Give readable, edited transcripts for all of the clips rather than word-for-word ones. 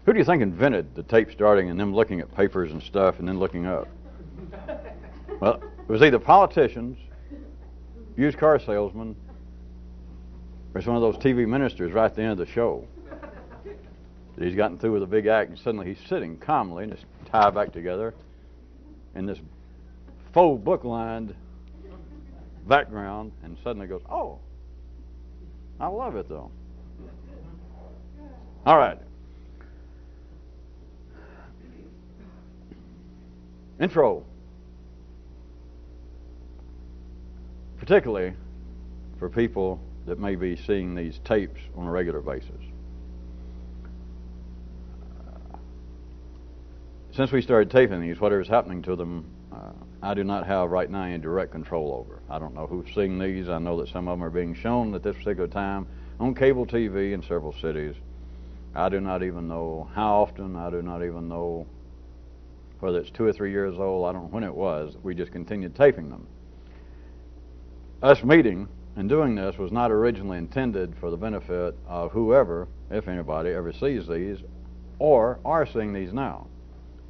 Who do you think invented the tape starting and them looking at papers and stuff and then looking up? Well, it was either politicians, used car salesmen, or it's one of those TV ministers right at the end of the show. He's gotten through with a big act and suddenly he's sitting calmly and his tie back together in this faux book-lined background and suddenly goes, oh, I love it though. All right. Intro. Particularly for people that may be seeing these tapes on a regular basis. Since we started taping these, whatever's happening to them, I do not have right now any direct control over. I don't know who's seeing these. I know that some of them are being shown at this particular time on cable TV in several cities. I do not even know how often. I do not even know whether it's 2 or 3 years old. I don't know when it was. We just continued taping them. Us meeting and doing this was not originally intended for the benefit of whoever, if anybody, ever sees these or are seeing these now.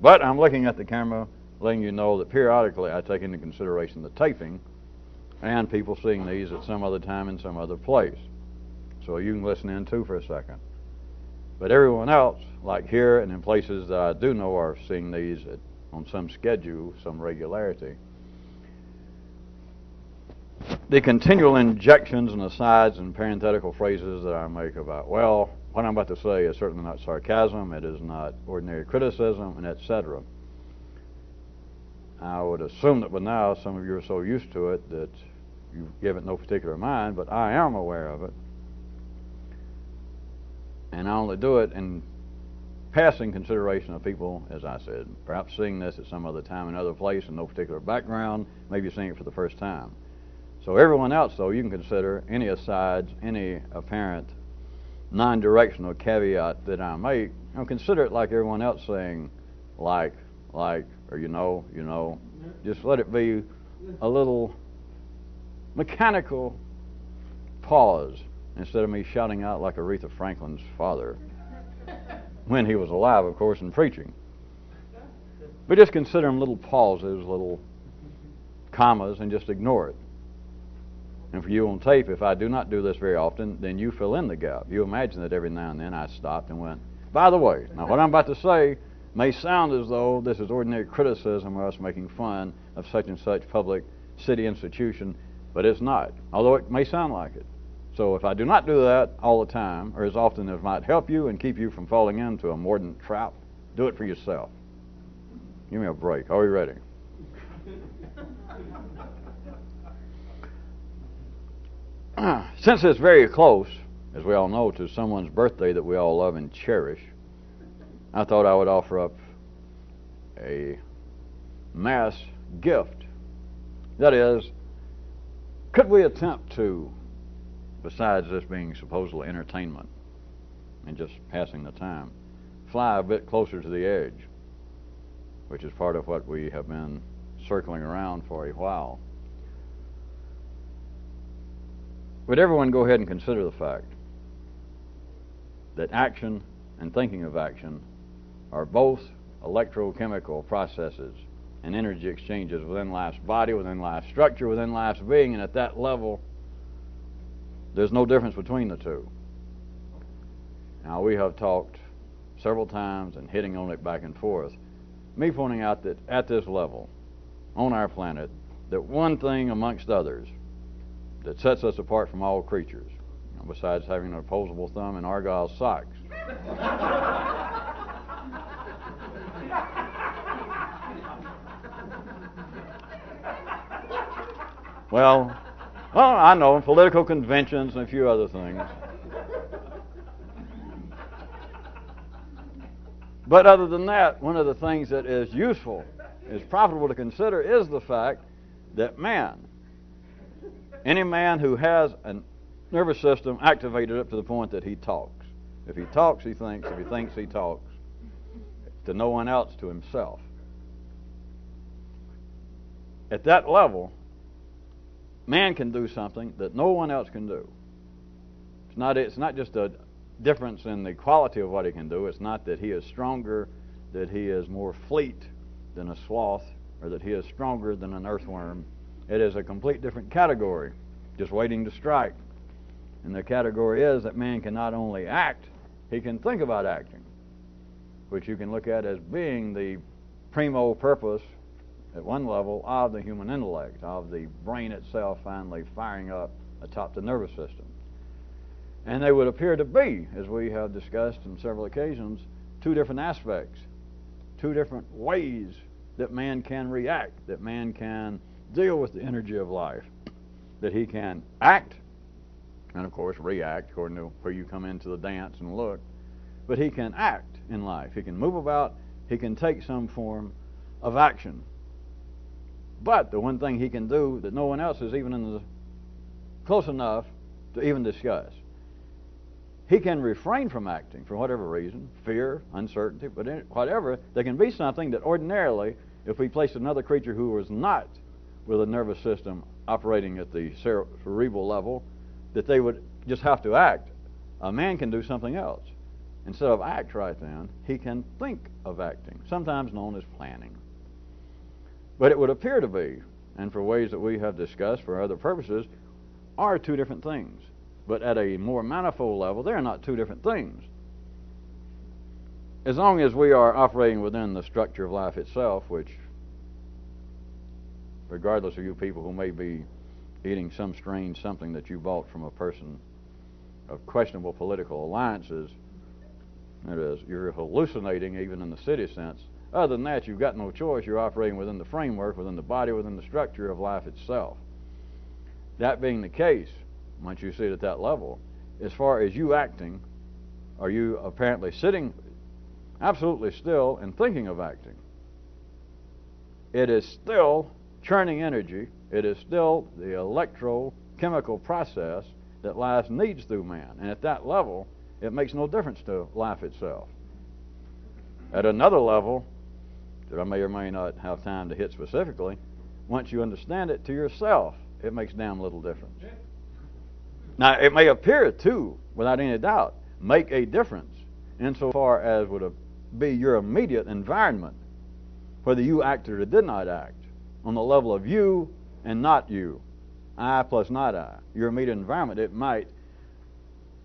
But I'm looking at the camera, letting you know that periodically I take into consideration the taping and people seeing these at some other time in some other place. So you can listen in too for a second. But everyone else, like here and in places that I do know are seeing these on some schedule, some regularity, the continual injections and asides and parenthetical phrases that I make about, well, what I'm about to say is certainly not sarcasm, it is not ordinary criticism, and etc. I would assume that by now some of you are so used to it that you give it no particular mind, but I am aware of it. And I only do it in passing consideration of people, as I said, perhaps seeing this at some other time, another place, in no particular background, maybe seeing it for the first time. So everyone else, though, you can consider any asides, any apparent non-directional caveat that I make, consider it like everyone else saying, like, or you know. Just let it be a little mechanical pause instead of me shouting out like Aretha Franklin's father, when he was alive, of course, and preaching. But just consider them little pauses, little commas, and just ignore it. And for you on tape, if I do not do this very often, then you fill in the gap. You imagine that every now and then I stopped and went, by the way, now what I'm about to say may sound as though this is ordinary criticism or us making fun of such and such public city institution, but it's not, although it may sound like it. So if I do not do that all the time, or as often as might help you and keep you from falling into a mordant trap, do it for yourself. Give me a break. Are we ready? Since it's very close, as we all know, to someone's birthday that we all love and cherish, I thought I would offer up a mass gift. That is, could we attempt to, besides this being supposedly entertainment and just passing the time, fly a bit closer to the edge, which is part of what we have been circling around for a while? Would everyone go ahead and consider the fact that action and thinking of action are both electrochemical processes and energy exchanges within life's body, within life's structure, within life's being, and at that level, there's no difference between the two. Now, we have talked several times and hitting on it back and forth, me pointing out that at this level, on our planet, that one thing amongst others that sets us apart from all creatures, besides having an opposable thumb and argyle socks, well, I know, political conventions and a few other things. But other than that, one of the things that is useful, is profitable to consider, is the fact that man, any man who has a nervous system activated up to the point that he talks. If he talks, he thinks. If he thinks, he talks. To no one else, to himself. At that level, man can do something that no one else can do. It's not just a difference in the quality of what he can do. It's not that he is stronger, that he is more fleet than a sloth, or that he is stronger than an earthworm. It is a complete different category, just waiting to strike. And the category is that man can not only act, he can think about acting, which you can look at as being the primo purpose at one level of the human intellect, of the brain itself finally firing up atop the nervous system. And they would appear to be, as we have discussed on several occasions, two different aspects, two different ways that man can react, that man can deal with the energy of life, that he can act, and of course react according to where you come into the dance and look, but he can act in life. He can move about, he can take some form of action. But the one thing he can do that no one else is even in the close enough to even discuss, he can refrain from acting for whatever reason, fear, uncertainty, but whatever. There can be something that ordinarily, if we placed another creature who was not with a nervous system operating at the cerebral level, that they would just have to act. A man can do something else. Instead of act right then, he can think of acting, sometimes known as planning. But it would appear to be, and for ways that we have discussed for other purposes, are two different things. But at a more manifold level, they're not two different things. As long as we are operating within the structure of life itself, which, regardless of you people who may be eating some strange something that you bought from a person of questionable political alliances, that is, you're hallucinating even in the city sense. Other than that, you've got no choice. You're operating within the framework, within the body, within the structure of life itself. That being the case, once you see it at that level, as far as you acting, are you apparently sitting absolutely still and thinking of acting? It is still churning energy. It is still the electrochemical process that life needs through man. And at that level, it makes no difference to life itself. At another level, that I may or may not have time to hit specifically, once you understand it to yourself, it makes damn little difference. Now, it may appear to, without any doubt, make a difference insofar as would be your immediate environment, whether you acted or did not act, on the level of you and not you, I plus not I. Your immediate environment, it might,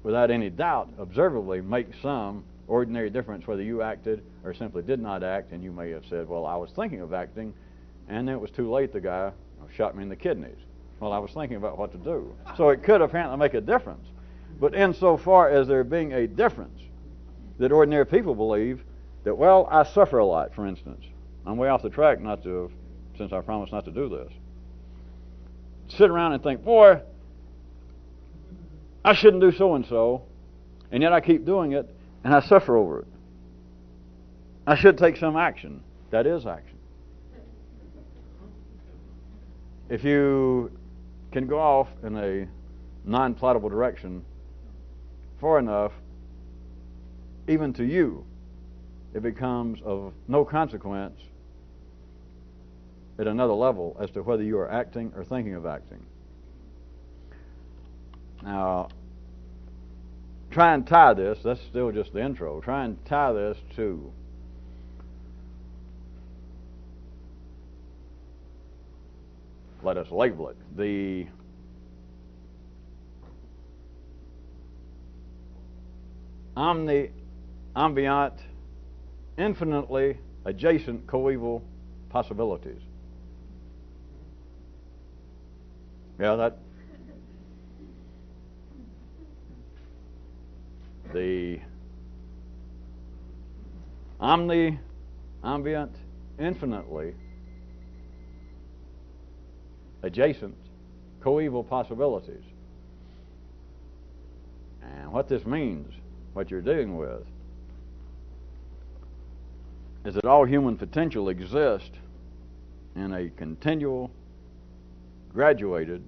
without any doubt, observably make some ordinary difference whether you acted or simply did not act, and you may have said, well, I was thinking of acting, and then it was too late, the guy shot me in the kidneys. Well, I was thinking about what to do. So it could apparently make a difference. But insofar as there being a difference, that ordinary people believe that, well, I suffer a lot, for instance. I'm way off the track not to, since I promised not to do this. Sit around and think, boy, I shouldn't do so-and-so, and yet I keep doing it, and I suffer over it. I should take some action. That is action. If you can go off in a non-plottable direction far enough, even to you, it becomes of no consequence at another level as to whether you are acting or thinking of acting. Now, try and tie this, that's still just the intro, try and tie this to let us label it, the ambient, infinitely adjacent coeval possibilities. Yeah, that the ambient, infinitely adjacent coeval possibilities. And what this means, what you're dealing with, is that all human potential exists in a continual, graduated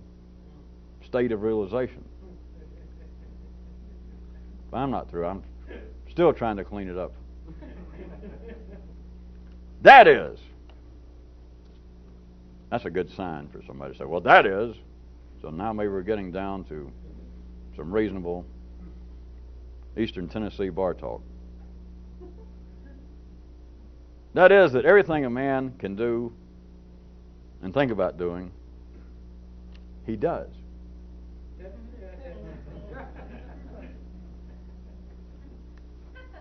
state of realization. But I'm not through. I'm still trying to clean it up. That is. That's a good sign for somebody to say, well, that is. So now maybe we're getting down to some reasonable Eastern Tennessee bar talk. That is, that everything a man can do and think about doing, he does.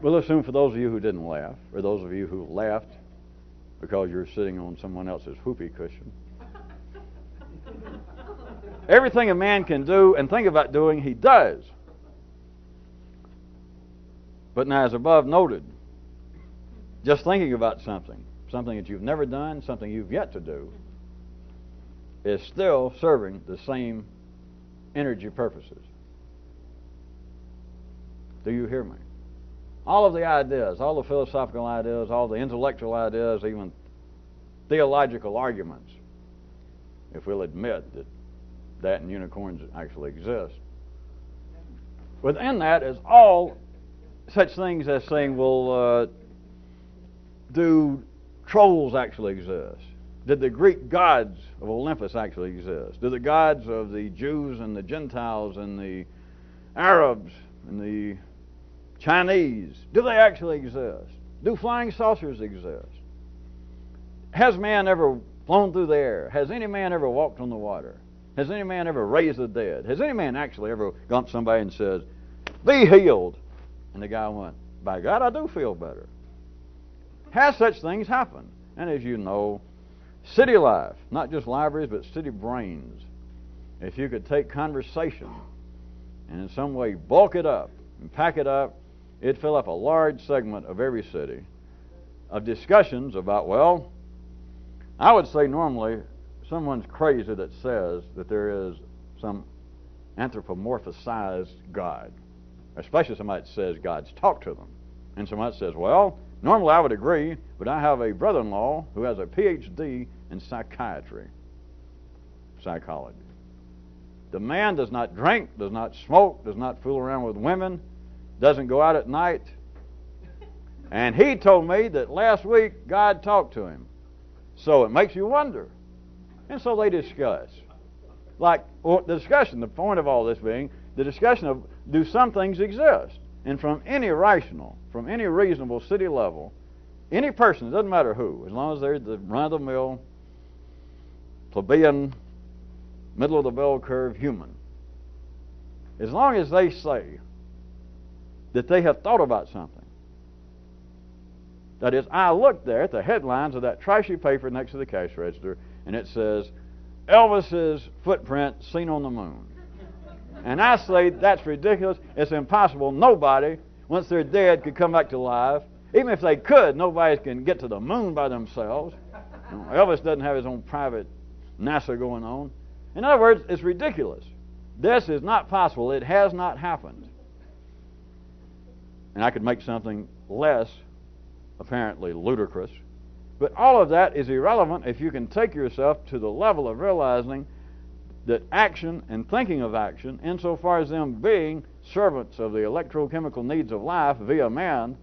We'll assume for those of you who didn't laugh, or those of you who laughed because you're sitting on someone else's whoopee cushion. Everything a man can do and think about doing, he does. But now, as above noted, just thinking about something that you've never done, something you've yet to do, is still serving the same energy purposes. Do you hear me? All of the ideas, all the philosophical ideas, all the intellectual ideas, even theological arguments, if we'll admit that and unicorns actually exist, within that is all such things as saying, well, do trolls actually exist? Did the Greek gods of Olympus actually exist? Do the gods of the Jews and the Gentiles and the Arabs and the Chinese, do they actually exist? Do flying saucers exist? Has man ever flown through the air? Has any man ever walked on the water? Has any man ever raised the dead? Has any man actually ever gone to somebody and said, be healed? And the guy went, by God, I do feel better. Has such things happened? And as you know, city life, not just libraries, but city brains. If you could take conversation and in some way bulk it up and pack it up, it'd fill up a large segment of every city of discussions about, well, I would say normally someone's crazy that says that there is some anthropomorphized God, especially somebody that says God's talked to them. And somebody says, well, normally I would agree, but I have a brother-in-law who has a PhD in psychiatry, psychology. The man does not drink, does not smoke, does not fool around with women, doesn't go out at night. And he told me that last week God talked to him. So it makes you wonder. And so they discuss. Like, well, the discussion, the point of all this being, the discussion of, do some things exist? And from any rational, from any reasonable city level, any person, it doesn't matter who, as long as they're the run-of-the-mill, plebeian, middle of the bell curve human, as long as they say that they have thought about something. That is, I looked there at the headlines of that trashy paper next to the cash register, and it says, Elvis's footprint seen on the moon. And I say, that's ridiculous. It's impossible. Nobody, once they're dead, could come back to life. Even if they could, nobody can get to the moon by themselves. Elvis doesn't have his own private NASA going on. In other words, it's ridiculous. This is not possible. It has not happened. And I could make something less apparently ludicrous. But all of that is irrelevant if you can take yourself to the level of realizing that action and thinking of action, insofar as them being servants of the electrochemical needs of life via man,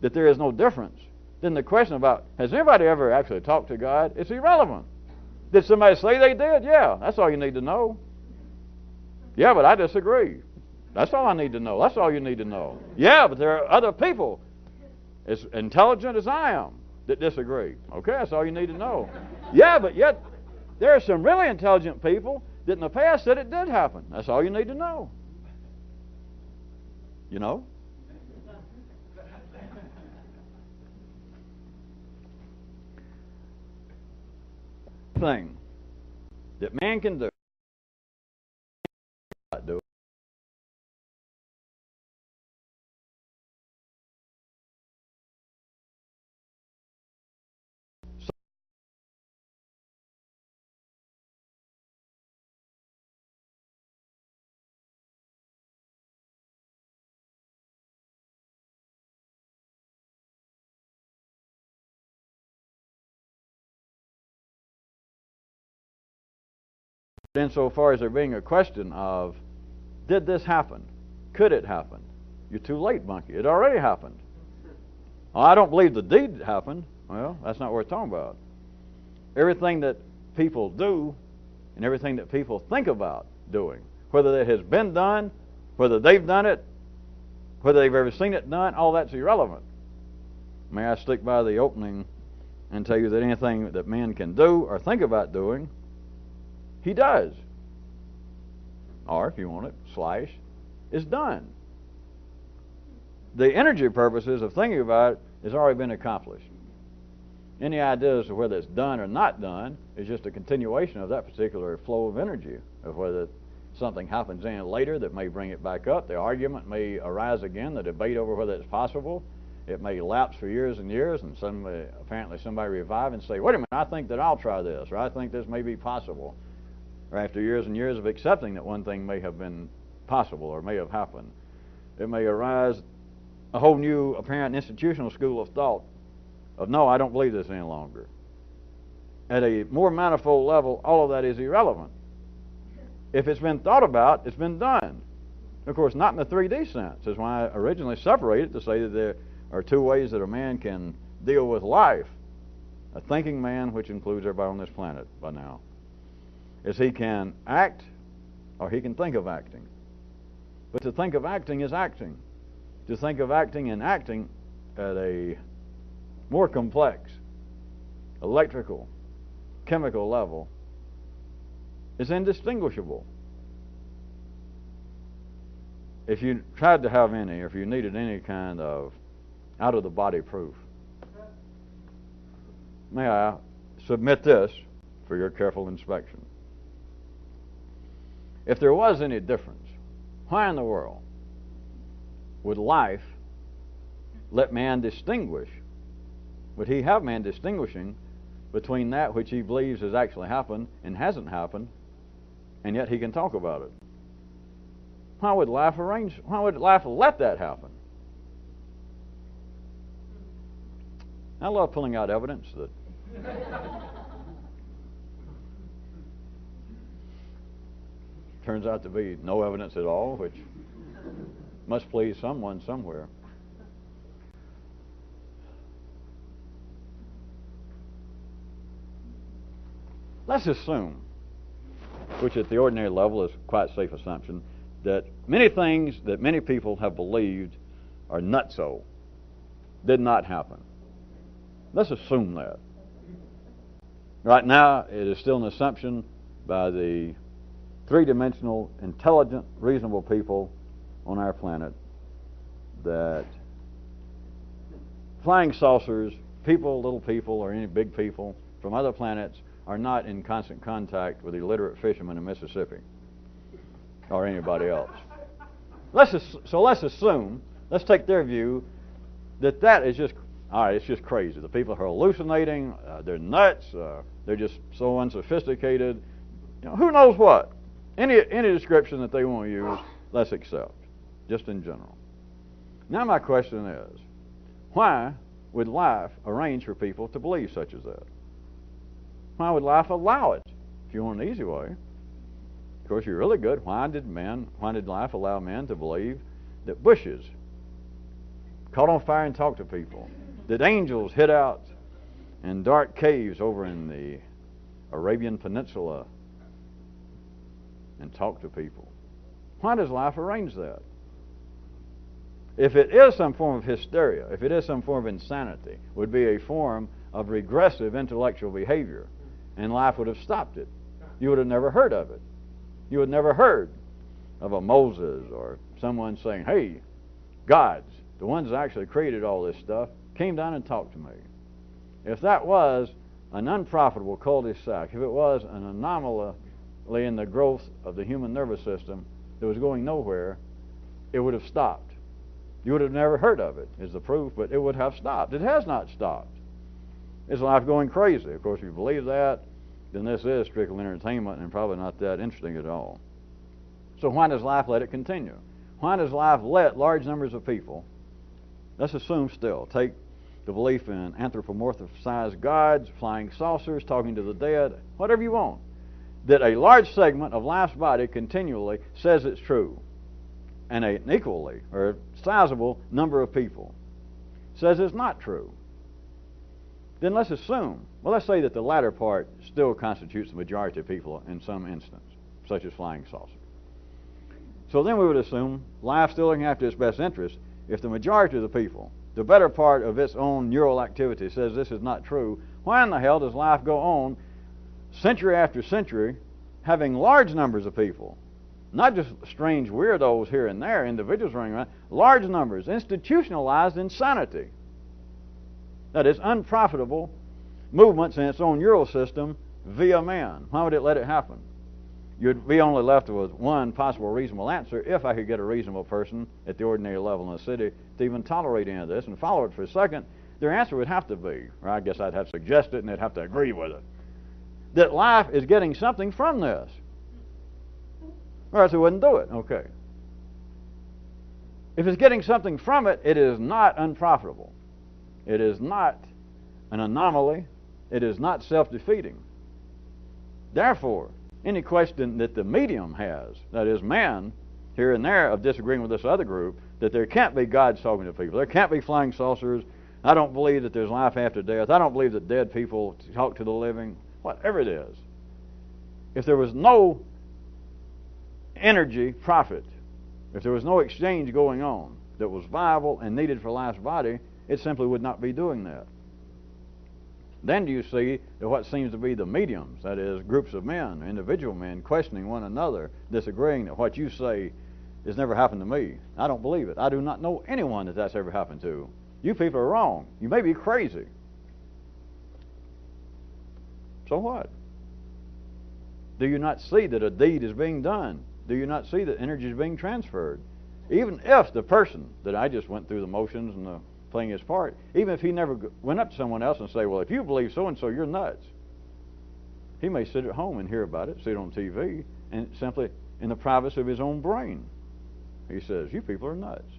that there is no difference. Then the question about, has anybody ever actually talked to God? It's irrelevant. Did somebody say they did? Yeah, that's all you need to know. Yeah, but I disagree. That's all I need to know. That's all you need to know. Yeah, but there are other people as intelligent as I am that disagree. Okay, that's all you need to know. Yeah, but yet there are some really intelligent people that in the past said it did happen. That's all you need to know. You know? Thing that man can do, insofar as there being a question of, did this happen? Could it happen? You're too late, monkey. It already happened. Oh, I don't believe the deed happened. Well, that's not what we're talking about. Everything that people do and everything that people think about doing, whether it has been done, whether they've done it, whether they've ever seen it done, all that's irrelevant. May I stick by the opening and tell you that anything that man can do or think about doing, he does. Or, if you want it, slash, is done. The energy purposes of thinking about it has already been accomplished. Any idea as to whether it's done or not done is just a continuation of that particular flow of energy, of whether something happens in it later that may bring it back up. The argument may arise again, the debate over whether it's possible. It may lapse for years and years, and apparently somebody revive and say, wait a minute, I think that I'll try this, or I think this may be possible. Or after years and years of accepting that one thing may have been possible or may have happened, it may arise a whole new apparent institutional school of thought of, no, I don't believe this any longer. At a more manifold level, all of that is irrelevant. If it's been thought about, it's been done. Of course, not in the 3D sense. That's why I originally separated to say that there are two ways that a man can deal with life. A thinking man, which includes everybody on this planet by now, is he can act or he can think of acting. But to think of acting is acting. To think of acting and acting at a more complex, electrical, chemical level is indistinguishable. If you tried to have any, or if you needed any kind of out-of-the-body proof, may I submit this for your careful inspection. If there was any difference, why in the world would life let man distinguish? Would he have man distinguishing between that which he believes has actually happened and hasn't happened, and yet he can talk about it? Why would life let that happen? I love pulling out evidence that turns out to be no evidence at all, which must please someone somewhere. Let's assume, which at the ordinary level is quite a safe assumption, that many things that many people have believed are nutso did not happen. Let's assume that. Right now, it is still an assumption by the three-dimensional, intelligent, reasonable people on our planet that flying saucers, people, little people, or any big people from other planets are not in constant contact with illiterate fishermen in Mississippi or anybody else. Let's assume, let's take their view that is just, all right, it's just crazy. The people are hallucinating, they're nuts, they're just so unsophisticated. You know, who knows what? Any description that they want to use, let's accept, just in general. Now my question is, why would life arrange for people to believe such as that? Why would life allow it? If you want an easy way. Of course, you're really good. Why did life allow man to believe that bushes caught on fire and talked to people? That angels hid out in dark caves over in the Arabian Peninsula and talked to people? Why does life arrange that? If it is some form of hysteria, if it is some form of insanity, it would be a form of regressive intellectual behavior, and life would have stopped it. You would have never heard of it. You would never heard of a Moses or someone saying, hey, gods, the ones that actually created all this stuff, came down and talked to me. If that was an unprofitable cul-de-sac, if it was an anomaly in the growth of the human nervous system that was going nowhere, it would have stopped. You would have never heard of it, is the proof, but it would have stopped. It has not stopped. Is life going crazy? Of course, if you believe that, then this is strictly entertainment and probably not that interesting at all. So why does life let it continue? Why does life let large numbers of people, let's assume still, take the belief in anthropomorphized gods, flying saucers, talking to the dead, whatever you want, that a large segment of life's body continually says it's true, and an equally or sizable number of people says it's not true? Then let's assume, well, let's say that the latter part still constitutes the majority of people in some instance, such as flying saucers. So then we would assume life still looking after its best interest if the majority of the people, the better part of its own neural activity says this is not true, why in the hell does life go on century after century having large numbers of people, not just strange weirdos here and there, individuals running around, large numbers, institutionalized insanity? That is, unprofitable movements in its own neural system via man. Why would it let it happen? You'd be only left with one possible reasonable answer: if I could get a reasonable person at the ordinary level in the city to even tolerate any of this and follow it for a second, their answer would have to be, or I guess I'd have to suggest it and they'd have to agree with it, that life is getting something from this. Or else it wouldn't do it. Okay. If it's getting something from it, it is not unprofitable. It is not an anomaly. It is not self-defeating. Therefore, any question that the medium has, that is man, here and there, of disagreeing with this other group, that there can't be gods talking to people, there can't be flying saucers, I don't believe that there's life after death, I don't believe that dead people talk to the living, whatever it is, if there was no energy profit, if there was no exchange going on that was viable and needed for life's body, it simply would not be doing that. Then do you see that what seems to be the mediums, that is, groups of men, individual men, questioning one another, disagreeing that what you say has never happened to me. I don't believe it. I do not know anyone that that's ever happened to. You people are wrong. You may be crazy. So what? Do you not see that a deed is being done? Do you not see that energy is being transferred? Even if the person that I just went through the motions and the playing his part, even if he never went up to someone else and say, well, if you believe so-and-so, you're nuts. He may sit at home and hear about it, see it on TV, and simply in the privacy of his own brain, he says, you people are nuts.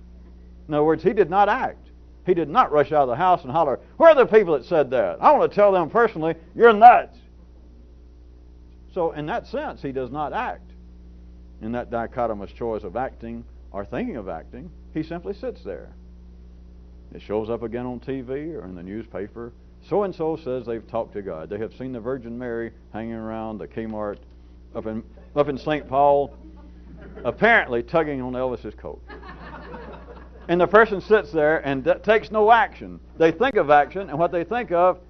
In other words, he did not act. He did not rush out of the house and holler, where are the people that said that? I want to tell them personally, you're nuts. So in that sense, he does not act. In that dichotomous choice of acting or thinking of acting, he simply sits there. It shows up again on TV or in the newspaper. So-and-so says they've talked to God. They have seen the Virgin Mary hanging around the Kmart up in St. Paul, apparently tugging on Elvis's coat. And the person sits there and takes no action. They think of action, and what they think of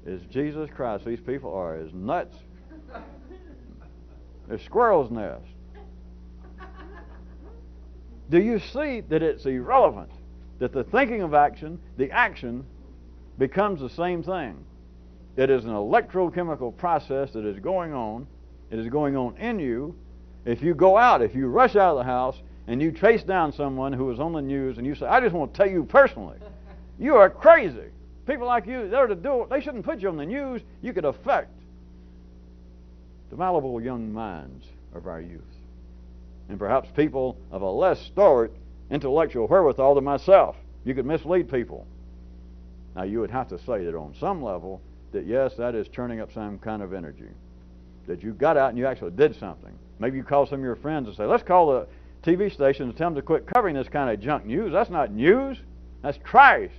is Jesus Christ. These people are as nuts. They're squirrel's nest. Do you see that it's irrelevant? That the thinking of action, the action, becomes the same thing. It is an electrochemical process that is going on. It is going on in you. If you go out, if you rush out of the house and you chase down someone who is on the news and you say, I just want to tell you personally, you are crazy. People like you, they shouldn't put you on the news. You could affect the malleable young minds of our youth. And perhaps people of a less stalwart intellectual wherewithal than myself. You could mislead people. Now you would have to say that on some level that yes, that is churning up some kind of energy. That you got out and you actually did something. Maybe you call some of your friends and say, let's call the TV station and tell them to quit covering this kind of junk news. That's not news. That's trash.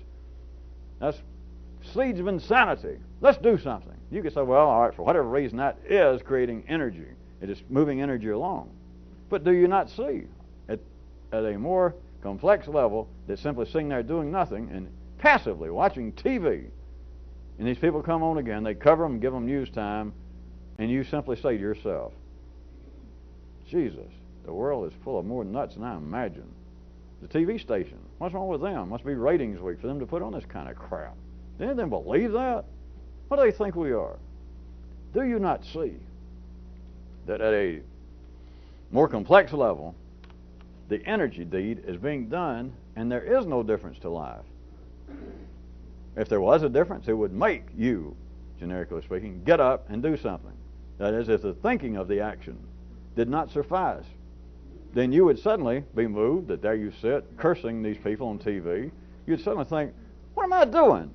That's seeds of insanity. Let's do something. You could say, well, all right, for whatever reason, that is creating energy. It is moving energy along. But do you not see at a more complex level that simply sitting there doing nothing and passively watching TV, and these people come on again, they cover them, give them news time, and you simply say to yourself, Jesus, the world is full of more nuts than I imagined. The TV station, what's wrong with them? Must be ratings week for them to put on this kind of crap. Do any of them believe that? What do they think we are? Do you not see that at a more complex level, the energy deed is being done, and there is no difference to life? If there was a difference, it would make you, generically speaking, get up and do something. That is, if the thinking of the action did not suffice, then you would suddenly be moved that there you sit, cursing these people on TV. You'd suddenly think, what am I doing?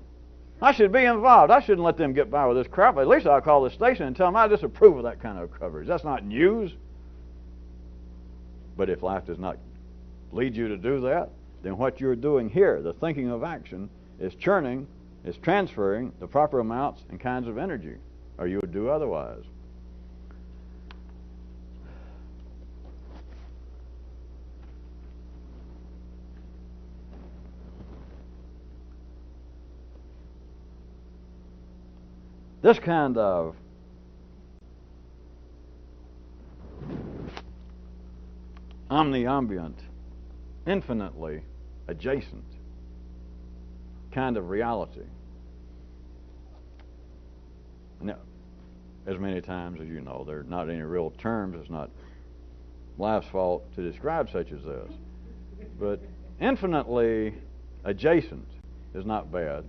I should be involved. I shouldn't let them get by with this crap. At least I'll call the station and tell them I disapprove of that kind of coverage. That's not news. But if life does not lead you to do that, then what you're doing here, the thinking of action, is churning, is transferring the proper amounts and kinds of energy, or you would do otherwise. This kind of omniambient, infinitely adjacent kind of reality. Now, as many times as you know, there are not any real terms. It's not life's fault to describe such as this. But infinitely adjacent is not bad.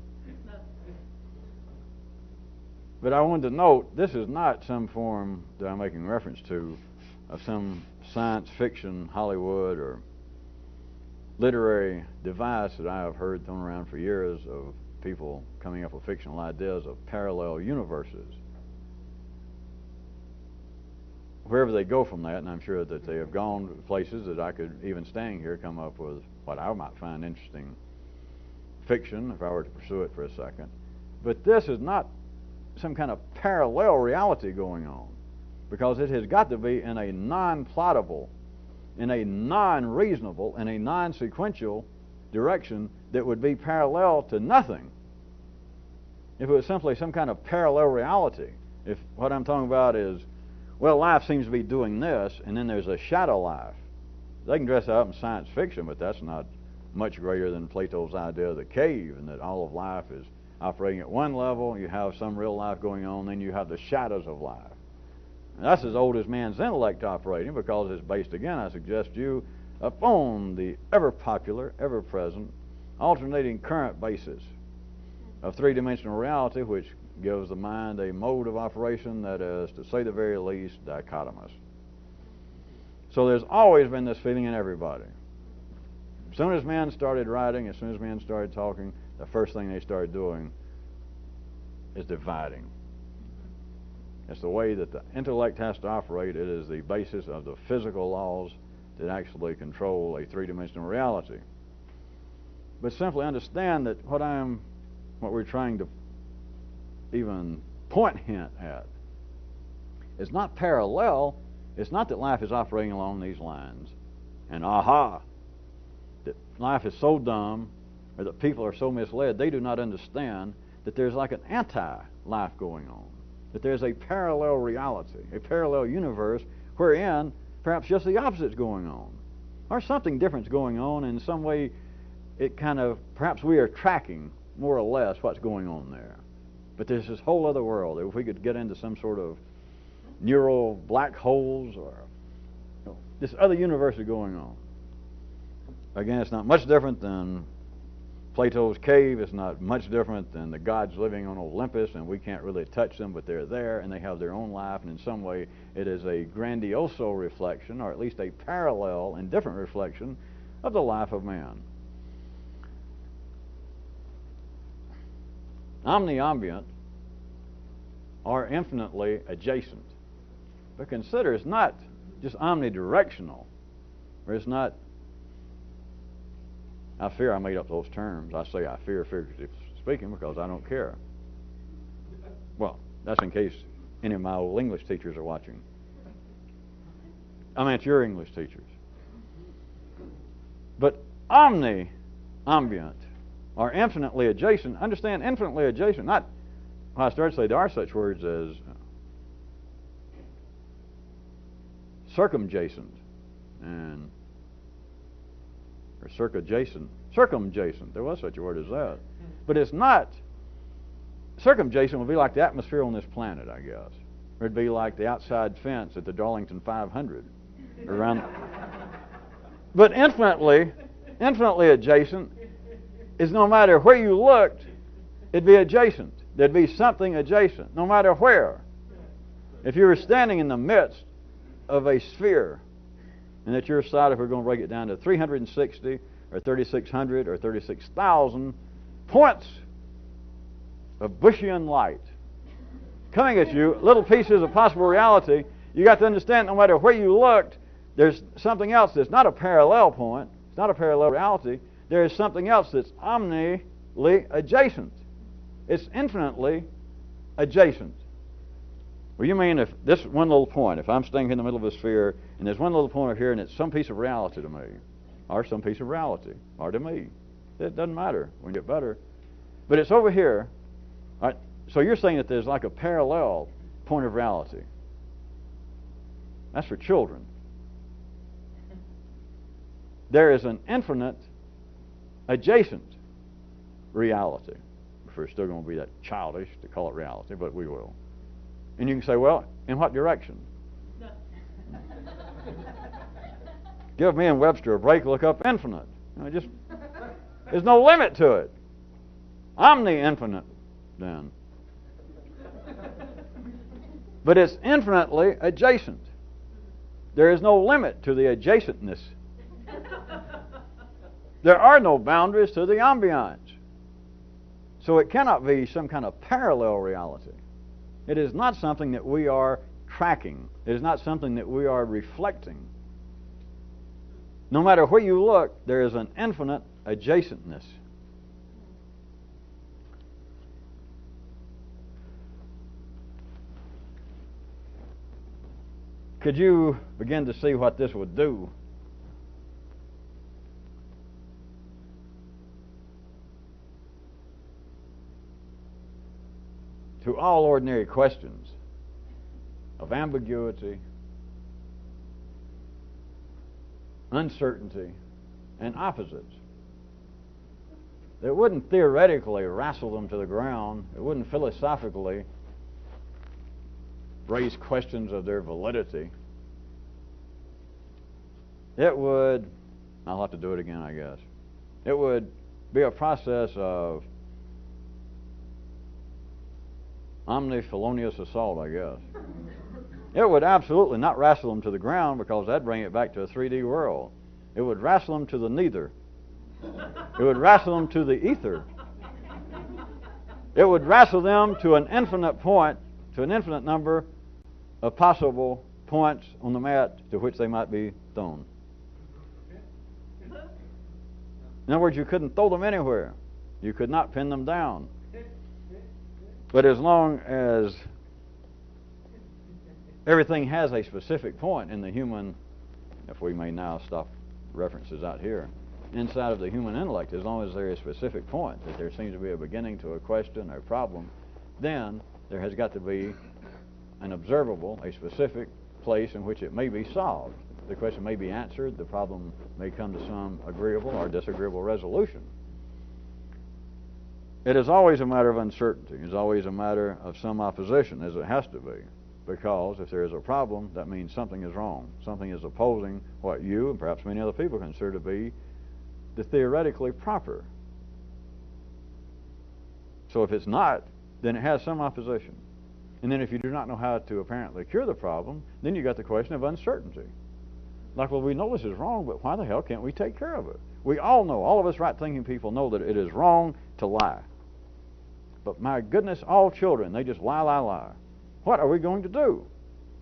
But I wanted to note, this is not some form that I'm making reference to of some science fiction, Hollywood, or literary device that I have heard thrown around for years of people coming up with fictional ideas of parallel universes. Wherever they go from that, and I'm sure that they have gone to places that I could, even standing here, come up with what I might find interesting fiction if I were to pursue it for a second. But this is not some kind of parallel reality going on, because it has got to be in a non-plottable, in a non-reasonable, in a non-sequential direction that would be parallel to nothing. If it was simply some kind of parallel reality, if what I'm talking about is, well, life seems to be doing this, and then there's a shadow life. They can dress that up in science fiction, but that's not much greater than Plato's idea of the cave, and that all of life is operating at one level, you have some real life going on, then you have the shadows of life. And that's as old as man's intellect operating, because it's based, again, I suggest to you, upon the ever-popular, ever-present, alternating current basis of three-dimensional reality, which gives the mind a mode of operation that is, to say the very least, dichotomous. So there's always been this feeling in everybody. As soon as men started writing, as soon as men started talking, the first thing they started doing is dividing. It's the way that the intellect has to operate. It is the basis of the physical laws that actually control a three-dimensional reality. But simply understand that what we're trying to even hint at is not parallel. It's not that life is operating along these lines, and that life is so dumb, or that people are so misled, they do not understand that there's like an anti-life going on, that there's a parallel reality, a parallel universe wherein perhaps just the opposite's going on, or something different's going on. In some way, it kind of, perhaps we are tracking more or less what's going on there. But there's this whole other world. If we could get into some sort of neural black holes, or this other universe is going on. Again, it's not much different than Plato's cave. It's not much different than the gods living on Olympus, and we can't really touch them, but they're there, and they have their own life, and in some way it is a grandioso reflection, or at least a parallel and different reflection of the life of man. Omniambient are infinitely adjacent. But consider, it's not just omnidirectional, or it's not, I fear I made up those terms. I say I fear, figuratively speaking, because I don't care. Well, that's in case any of my old English teachers are watching. I meant your English teachers. But omniambient are infinitely adjacent. Understand, infinitely adjacent. Not, when I started to say there are such words as circumjacent and or circumjacent. There was such a word as that. But it's not. Circumjacent would be like the atmosphere on this planet, I guess. Or it'd be like the outside fence at the Darlington 500. Around. But infinitely adjacent is no matter where you looked, it'd be adjacent. There'd be something adjacent, no matter where. If you were standing in the midst of a sphere, and at your side, if we're going to break it down to 360 or 3,600 or 36,000 points of Bushian light coming at you, little pieces of possible reality, you got to understand no matter where you looked, there's something else that's not a parallel point, it's not a parallel reality, there is something else that's omnily adjacent. It's infinitely adjacent. Well, you mean if this one little point, if I'm standing in the middle of a sphere, and there's one little point over here, and it's some piece of reality to me, or some piece of reality, or to me. It doesn't matter. We can get better. But it's over here. All right, So you're saying that there's like a parallel point of reality. That's for children. There is an infinite adjacent reality. If we're still going to be that childish to call it reality, but we will. And you can say, well, in what direction? Give me and Webster a break, look up infinite. There's no limit to it. I'm the infinite then. But it's infinitely adjacent. There is no limit to the adjacentness. There are no boundaries to the ambiance. So it cannot be some kind of parallel reality. It is not something that we are tracking. It is not something that we are reflecting. No matter where you look, there is an infinite adjacentness. Could you begin to see what this would do? To all ordinary questions of ambiguity, uncertainty, and opposites. It wouldn't theoretically wrestle them to the ground. It wouldn't philosophically raise questions of their validity. It would, I'll have to do it again, I guess. It would be a process of omnifelonious assault, I guess. It would absolutely not wrestle them to the ground, because that'd bring it back to a 3D world. It would wrestle them to the neither. It would wrestle them to the ether. It would wrestle them to an infinite point, to an infinite number of possible points on the mat to which they might be thrown. In other words, you couldn't throw them anywhere. You could not pin them down. But as long as everything has a specific point in the human, if we may now stop references out here, inside of the human intellect, as long as there is a specific point, that there seems to be a beginning to a question or a problem, then there has got to be an observable, a specific place in which it may be solved. The question may be answered, the problem may come to some agreeable or disagreeable resolution. It is always a matter of uncertainty. It's always a matter of some opposition, as it has to be. Because if there is a problem, that means something is wrong. Something is opposing what you, and perhaps many other people, consider to be the theoretically proper. So if it's not, then it has some opposition. And then if you do not know how to apparently cure the problem, then you got the question of uncertainty. Like, well, we know this is wrong, but why the hell can't we take care of it? We all know, all of us right-thinking people know that it is wrong to lie. But my goodness, all children, they just lie, lie, lie. What are we going to do?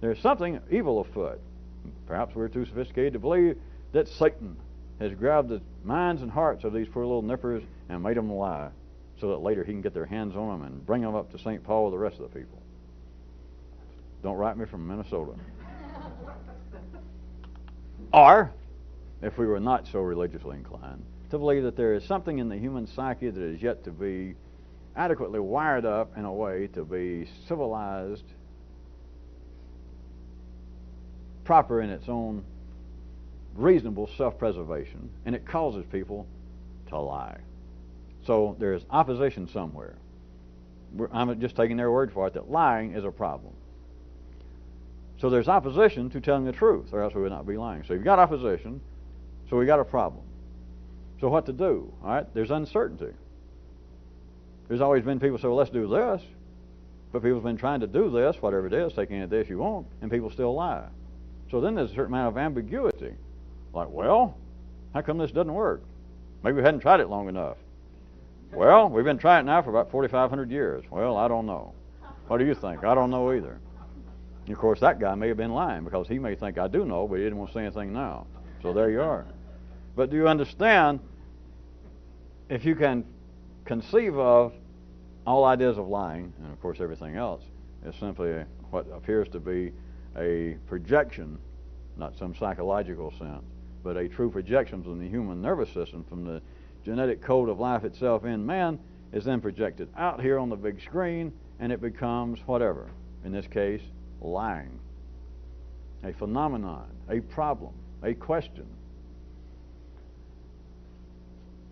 There's something evil afoot. Perhaps we're too sophisticated to believe that Satan has grabbed the minds and hearts of these poor little nippers and made them lie, so that later he can get their hands on them and bring them up to St. Paul with the rest of the people. Don't write me from Minnesota. Or, if we were not so religiously inclined, to believe that there is something in the human psyche that is yet to be adequately wired up in a way to be civilized, proper in its own reasonable self-preservation, and it causes people to lie. So there's opposition somewhere. I'm just taking their word for it that lying is a problem. So there's opposition to telling the truth, or else we would not be lying. So you've got opposition, so we got a problem. So what to do? All right, there's uncertainty. There's always been people say, well, let's do this. But people's been trying to do this, whatever it is, take any of this you want, and people still lie. So then there's a certain amount of ambiguity. Like, well, how come this doesn't work? Maybe we hadn't tried it long enough. Well, we've been trying it now for about 4,500 years. Well, I don't know. What do you think? I don't know either. And of course, that guy may have been lying, because he may think I do know, but he didn't want to say anything now. So there you are. But do you understand, if you can conceive of all ideas of lying, and of course everything else, is simply what appears to be a projection, not some psychological sense, but a true projection from the human nervous system, from the genetic code of life itself in man, is then projected out here on the big screen, and it becomes whatever. In this case, lying. A phenomenon, a problem, a question.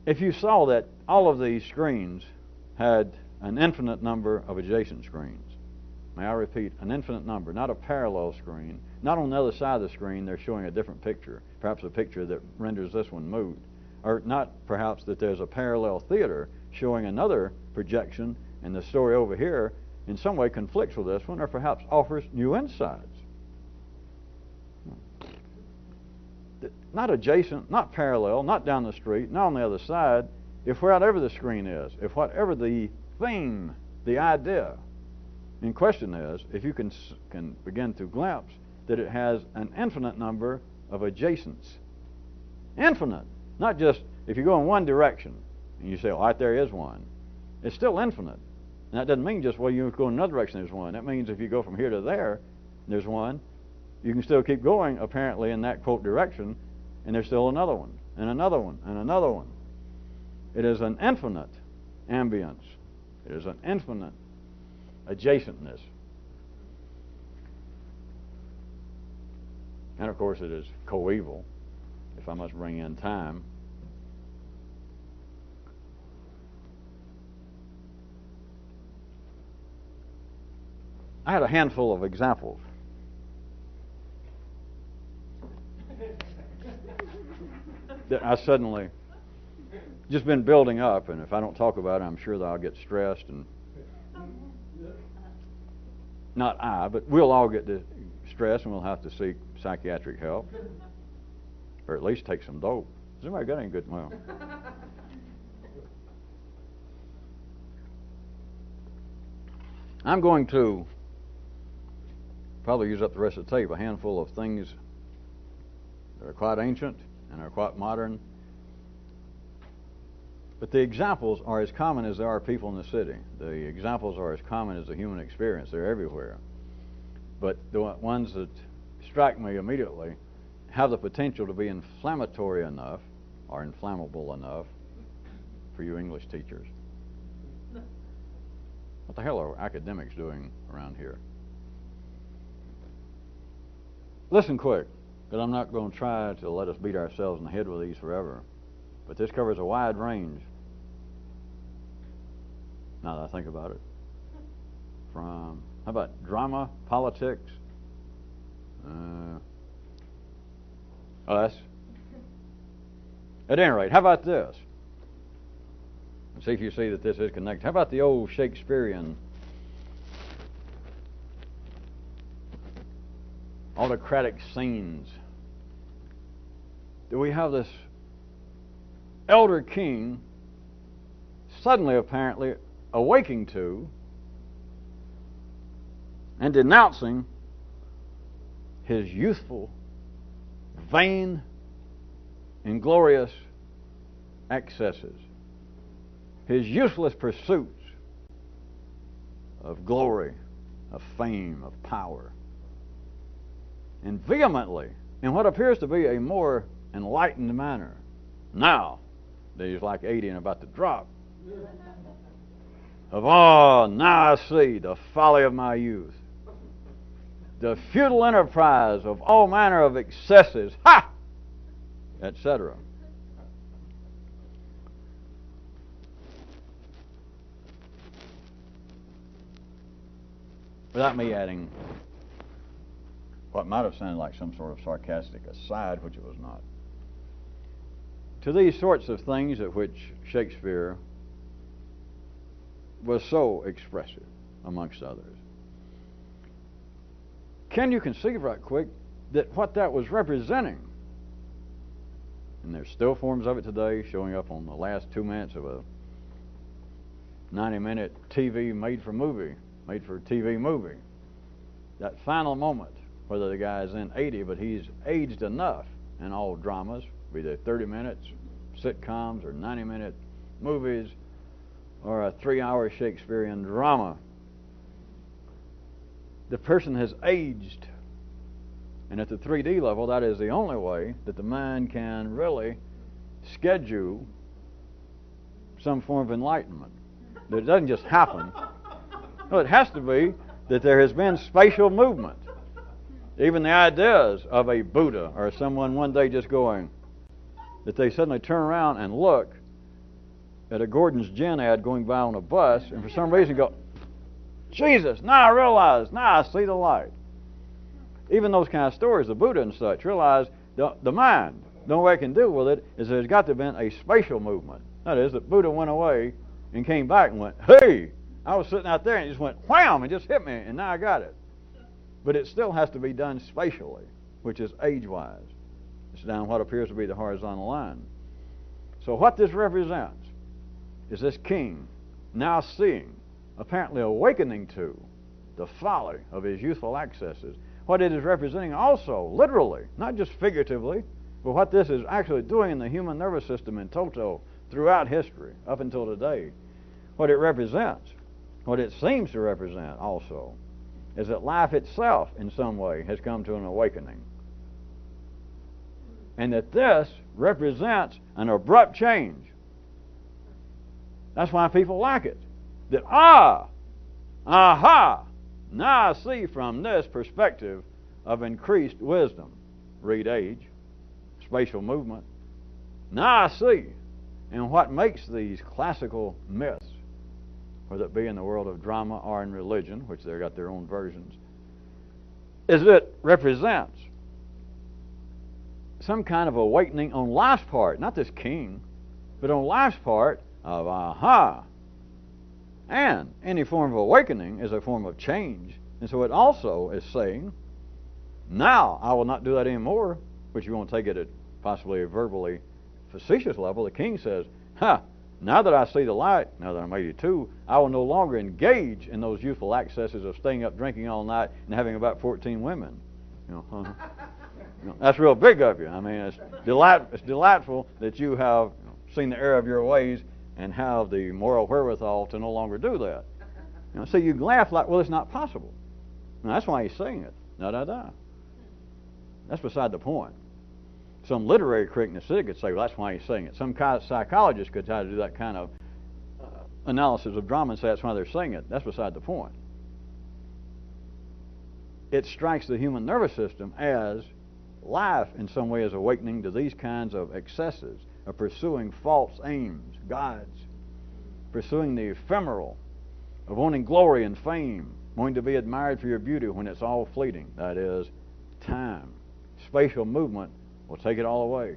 If you saw that all of these screens had an infinite number of adjacent screens, may I repeat, an infinite number, not a parallel screen, not on the other side of the screen they're showing a different picture, perhaps a picture that renders this one moot, or not perhaps that there's a parallel theater showing another projection and the story over here in some way conflicts with this one, or perhaps offers new insights. Not adjacent, not parallel, not down the street, not on the other side. If whatever the screen is, if whatever the theme, the idea in question is, if you can begin to glimpse that it has an infinite number of adjacents. Infinite. Not just if you go in one direction and you say, oh, right there is one. It's still infinite. And that doesn't mean just, well, you go in another direction, there's one. That means if you go from here to there, there's one. You can still keep going, apparently, in that, quote, direction, and there's still another one, and another one, and another one. It is an infinite ambience. It is an infinite adjacentness. And, of course, it is coeval, if I must bring in time. I had a handful of examples. That I suddenly just been building up, and if I don't talk about it, I'm sure that I'll get stressed, and not I, but we'll all get stressed, and we'll have to seek psychiatric help, or at least take some dope. Has anybody got any good? Well, I'm going to probably use up the rest of the tape, a handful of things that are quite ancient and are quite modern. But the examples are as common as there are people in the city. The examples are as common as the human experience. They're everywhere. But the ones that strike me immediately have the potential to be inflammatory enough or inflammable enough for you English teachers. What the hell are academics doing around here? Listen quick, because I'm not going to try to let us beat ourselves in the head with these forever. But this covers a wide range, now that I think about it. From, how about drama, politics? Us. At any rate, how about this? And see if you see that this is connected. How about the old Shakespearean autocratic scenes? Do we have this elder king suddenly apparently awaking to and denouncing his youthful, vain, inglorious excesses, his useless pursuits of glory, of fame, of power, and vehemently, in what appears to be a more enlightened manner, now that he's like 80 and about to drop, of, oh, now I see the folly of my youth, the futile enterprise of all manner of excesses, ha! etc. Without me adding what might have sounded like some sort of sarcastic aside, which it was not. To these sorts of things at which Shakespeare was so expressive, amongst others. Can you conceive right quick that what that was representing, and there's still forms of it today showing up on the last 2 minutes of a 90-minute TV made for TV movie, that final moment, whether the guy is in 80, but he's aged enough in all dramas, be they 30 minutes, sitcoms, or 90-minute movies, or a 3-hour Shakespearean drama. The person has aged. And at the 3D level, that is the only way that the mind can really schedule some form of enlightenment. That it doesn't just happen. No, it has to be that there has been spatial movement. Even the ideas of a Buddha or someone one day just going, that they suddenly turn around and look at a Gordon's Gin ad going by on a bus, and for some reason go, Jesus, now I realize, now I see the light. Even those kind of stories, the Buddha and such, realize the mind, the only way I can deal with it is there's got to have been a spatial movement. That is, that Buddha went away and came back and went, hey, I was sitting out there and it just went wham and just hit me and now I got it. But it still has to be done spatially, which is age-wise. It's down what appears to be the horizontal line. So what this represents is this king now seeing, apparently awakening to, the folly of his youthful excesses. What it is representing also, literally, not just figuratively, but what this is actually doing in the human nervous system in toto throughout history, up until today. What it represents, what it seems to represent also, is that life itself, in some way, has come to an awakening. And that this represents an abrupt change. That's why people like it. That, aha, now I see from this perspective of increased wisdom. Read age, spatial movement. Now I see. And what makes these classical myths, whether it be in the world of drama or in religion, which they've got their own versions, is it represents some kind of awakening on life's part, not this king, but on life's part of aha. And any form of awakening is a form of change. And so it also is saying, now I will not do that anymore, which you want to take it at possibly a verbally facetious level. The king says, now that I see the light, now that I'm 82, I will no longer engage in those youthful excesses of staying up drinking all night and having about 14 women. That's real big of you. I mean, it's delightful that you have seen the error of your ways and have the moral wherewithal to no longer do that. So you laugh like, well, it's not possible. And that's why he's saying it. That's beside the point. Some literary critic in the city could say, well, that's why he's saying it. Some psychologist could try to do that kind of analysis of drama and say that's why they're saying it. That's beside the point. It strikes the human nervous system as life in some way is awakening to these kinds of excesses, of pursuing false aims, gods, pursuing the ephemeral, of wanting glory and fame, wanting to be admired for your beauty when it's all fleeting. That is, time. Spatial movement will take it all away,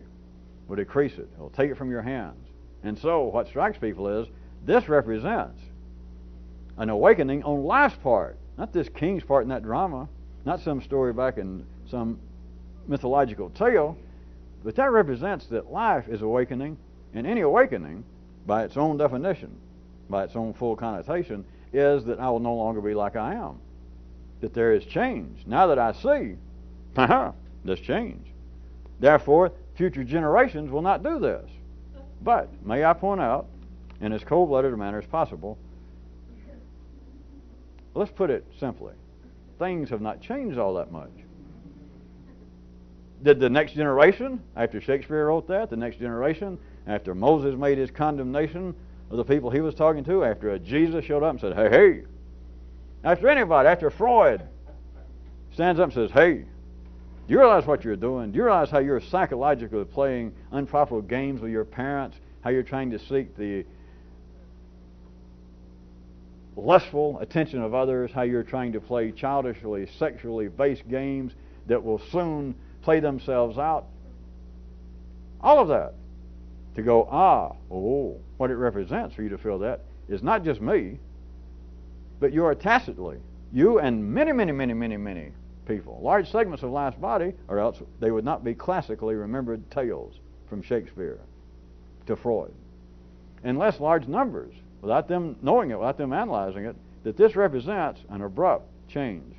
will decrease it, it will take it from your hands. And so what strikes people is this represents an awakening on life's part, not this king's part in that drama, not some story back in some mythological tale, but that represents that life is awakening, and any awakening, by its own definition, by its own full connotation, is that I will no longer be like I am. That there is change. Now that I see, this change. Therefore, future generations will not do this. But, may I point out, in as cold-blooded a manner as possible, let's put it simply, things have not changed all that much. Did the next generation, after Shakespeare wrote that, the next generation, after Moses made his condemnation of the people he was talking to, after Jesus showed up and said, hey, after anybody, after Freud stands up and says, hey, do you realize what you're doing? Do you realize how you're psychologically playing unprofitable games with your parents, how you're trying to seek the lustful attention of others, how you're trying to play childishly, sexually based games that will soon play themselves out? All of that. To go, what it represents for you to feel that is not just me, but you are tacitly, you and many, many, many, many, many people, large segments of life's body, or else they would not be classically remembered tales from Shakespeare to Freud. Unless large numbers, without them knowing it, without them analyzing it, that this represents an abrupt change.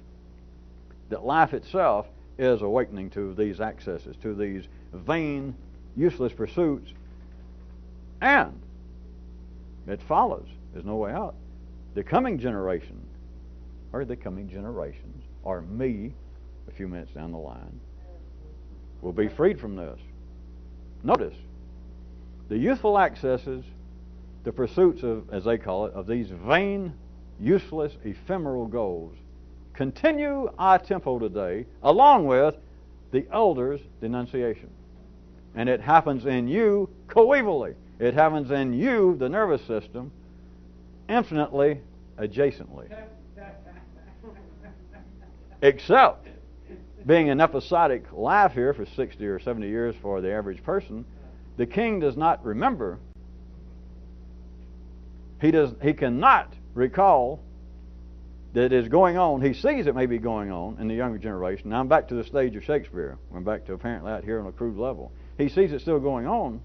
That life itself is awakening to these excesses, to these vain, useless pursuits, and it follows. There's no way out. The coming generation, or the coming generations, or me, a few minutes down the line, will be freed from this. Notice, the youthful excesses, the pursuits of, as they call it, of these vain useless, ephemeral goals continue a tempo today, along with the elder's denunciation. And it happens in you coevally. It happens in you, the nervous system, infinitely adjacently. Except being an episodic life here for 60 or 70 years for the average person, the king does not remember. He cannot recall that is going on. He sees it may be going on in the younger generation. Now I'm back to the stage of Shakespeare. We're back to apparently out here on a crude level. He sees it still going on,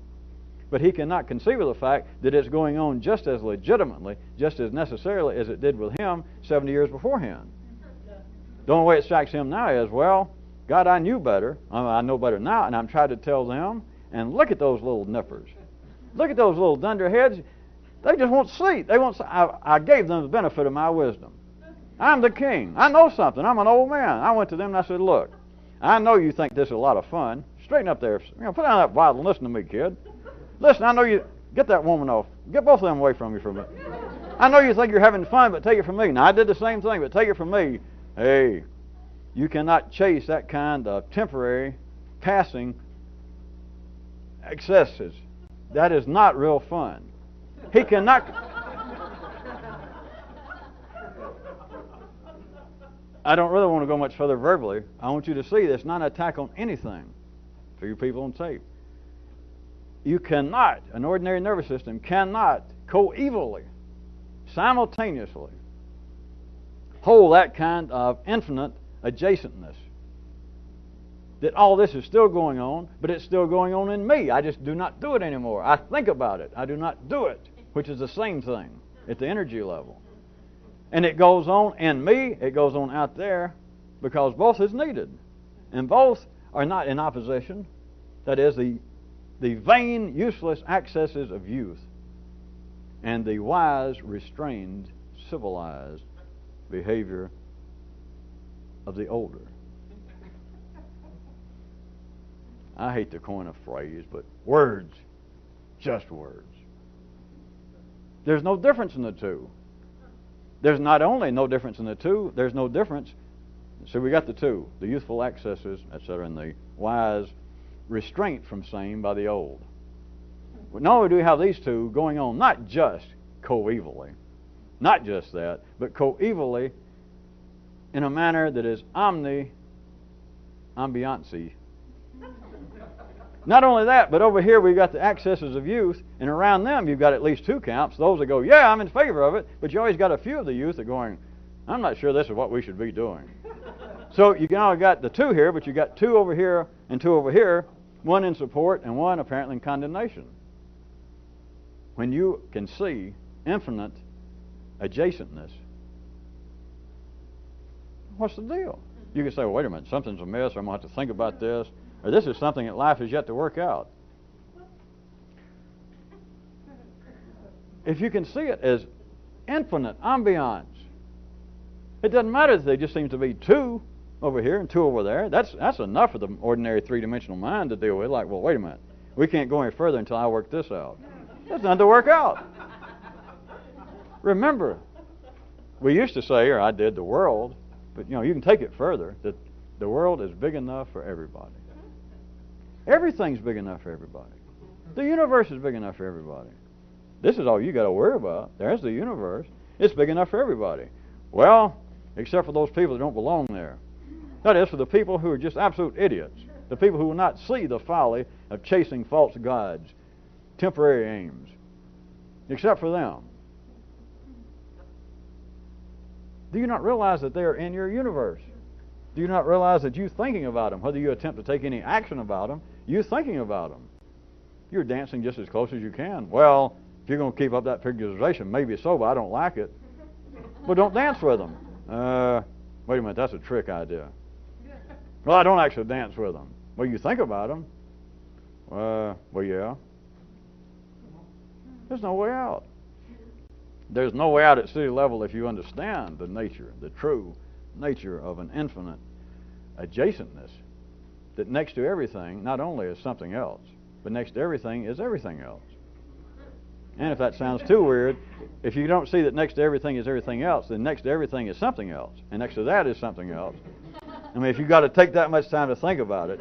but he cannot conceive of the fact that it's going on just as legitimately, just as necessarily as it did with him 70 years beforehand. The only way it strikes him now is, well, God, I knew better. I know better now, and I'm trying to tell them. And look at those little nippers. Look at those little dunderheads. They just won't see. They won't see. I gave them the benefit of my wisdom. I'm the king. I know something. I'm an old man. I went to them and I said, look, I know you think this is a lot of fun. Straighten up there. Put down that bottle and listen to me, kid. Listen, I know you... Get that woman off. Get both of them away from me for a minute. I know you think you're having fun, but take it from me. Now, I did the same thing, but take it from me. Hey, you cannot chase that kind of temporary, passing excesses. That is not real fun. He cannot... I don't really want to go much further verbally. I want you to see this, not an attack on anything for you people on tape. You cannot, an ordinary nervous system cannot coevally, simultaneously, hold that kind of infinite adjacentness. That all this is still going on, but it's still going on in me. I just do not do it anymore. I think about it. I do not do it, which is the same thing at the energy level. And it goes on in me, it goes on out there, because both is needed. And both are not in opposition. That is, the vain, useless accesses of youth and the wise, restrained, civilized behavior of the older. I hate to coin a phrase, but words, just words. There's no difference in the two. There's not only no difference in the two, there's no difference. So we got the two, the youthful excesses, etc., and the wise restraint from same by the old. But not only do we have these two going on, not just coevally, not just that, but coevally in a manner that is ambiance. Not only that, but over here we've got the accesses of youth, and around them you've got at least two camps. Those that go, yeah, I'm in favor of it, but you always got a few of the youth that are going, I'm not sure this is what we should be doing. So you now got the two here, but you got two over here and two over here, one in support and one apparently in condemnation. When you can see infinite adjacentness, what's the deal? You can say, well, wait a minute, something's amiss, or I'm going to have to think about this, or this is something that life has yet to work out. If you can see it as infinite ambiance, it doesn't matter that there just seems to be two over here and two over there. That's enough for the ordinary three-dimensional mind to deal with. Like, well, wait a minute, we can't go any further until I work this out. There's nothing to work out. Remember, we used to say, or I did, the world, but you can take it further, that the world is big enough for everybody. Everything's big enough for everybody. The universe is big enough for everybody. This is all you got to worry about. There's the universe. It's big enough for everybody. Well, except for those people that don't belong there. That is, for the people who are just absolute idiots. The people who will not see the folly of chasing false gods, temporary aims. Except for them. Do you not realize that they are in your universe? Do you not realize that you thinking about them, whether you attempt to take any action about them, you thinking about them? You're dancing just as close as you can. Well, if you're going to keep up that figurarization, maybe so, but I don't like it. But don't dance with them. Wait a minute, that's a trick idea. Well, I don't actually dance with them. Well, you think about them. Well, yeah. There's no way out. There's no way out at city level if you understand the nature, the true nature of an infinite adjacentness, that next to everything not only is something else, but next to everything is everything else. And if that sounds too weird, if you don't see that next to everything is everything else, then next to everything is something else, and next to that is something else. I mean, if you've got to take that much time to think about it,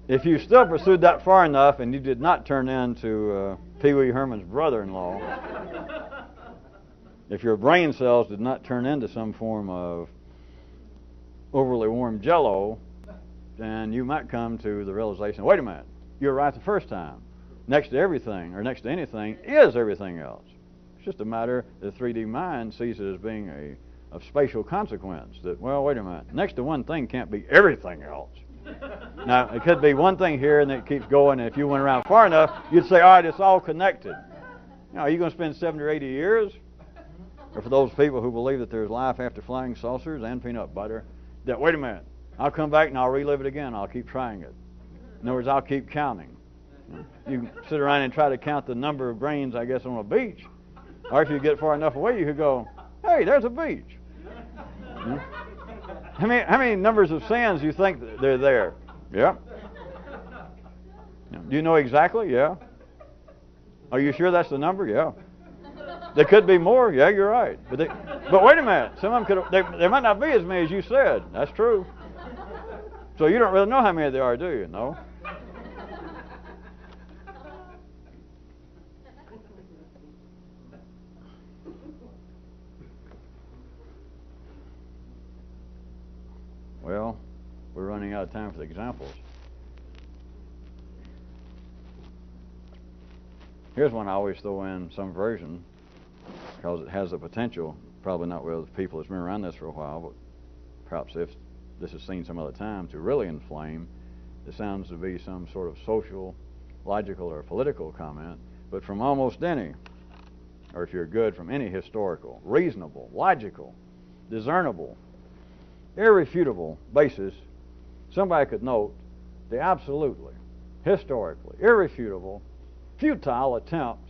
if you still pursued that far enough and you did not turn into Pee Wee Herman's brother-in-law, if your brain cells did not turn into some form of overly warm jello, then you might come to the realization, wait a minute, you were right the first time. Next to everything, or next to anything, is everything else. It's just a matter the 3D mind sees it as being of spatial consequence. That, well, wait a minute, next to one thing can't be everything else. Now, it could be one thing here, and then it keeps going, and if you went around far enough, you'd say, all right, it's all connected. Now, are you going to spend 70 or 80 years? Or for those people who believe that there's life after flying saucers and peanut butter, that, wait a minute, I'll come back and I'll relive it again. I'll keep trying it. In other words, I'll keep counting. You sit around and try to count the number of grains, I guess, on a beach. Or if you get far enough away, you could go, hey, there's a beach. How many numbers of sands do you think they're there? Yeah. Do you know exactly? Yeah. Are you sure that's the number? Yeah. There could be more. Yeah, you're right. But wait a minute. Some of them there might not be as many as you said. That's true. So you don't really know how many there are, do you? No. Well, we're running out of time for the examples. Here's one I always throw in some version because it has the potential, probably not with people that's been around this for a while, but perhaps if this is seen some other time, to really inflame. It sounds to be some sort of social, logical, or political comment, but from almost any, or if you're good, from any historical, reasonable, logical, discernible, irrefutable basis, somebody could note the absolutely, historically, irrefutable, futile attempt,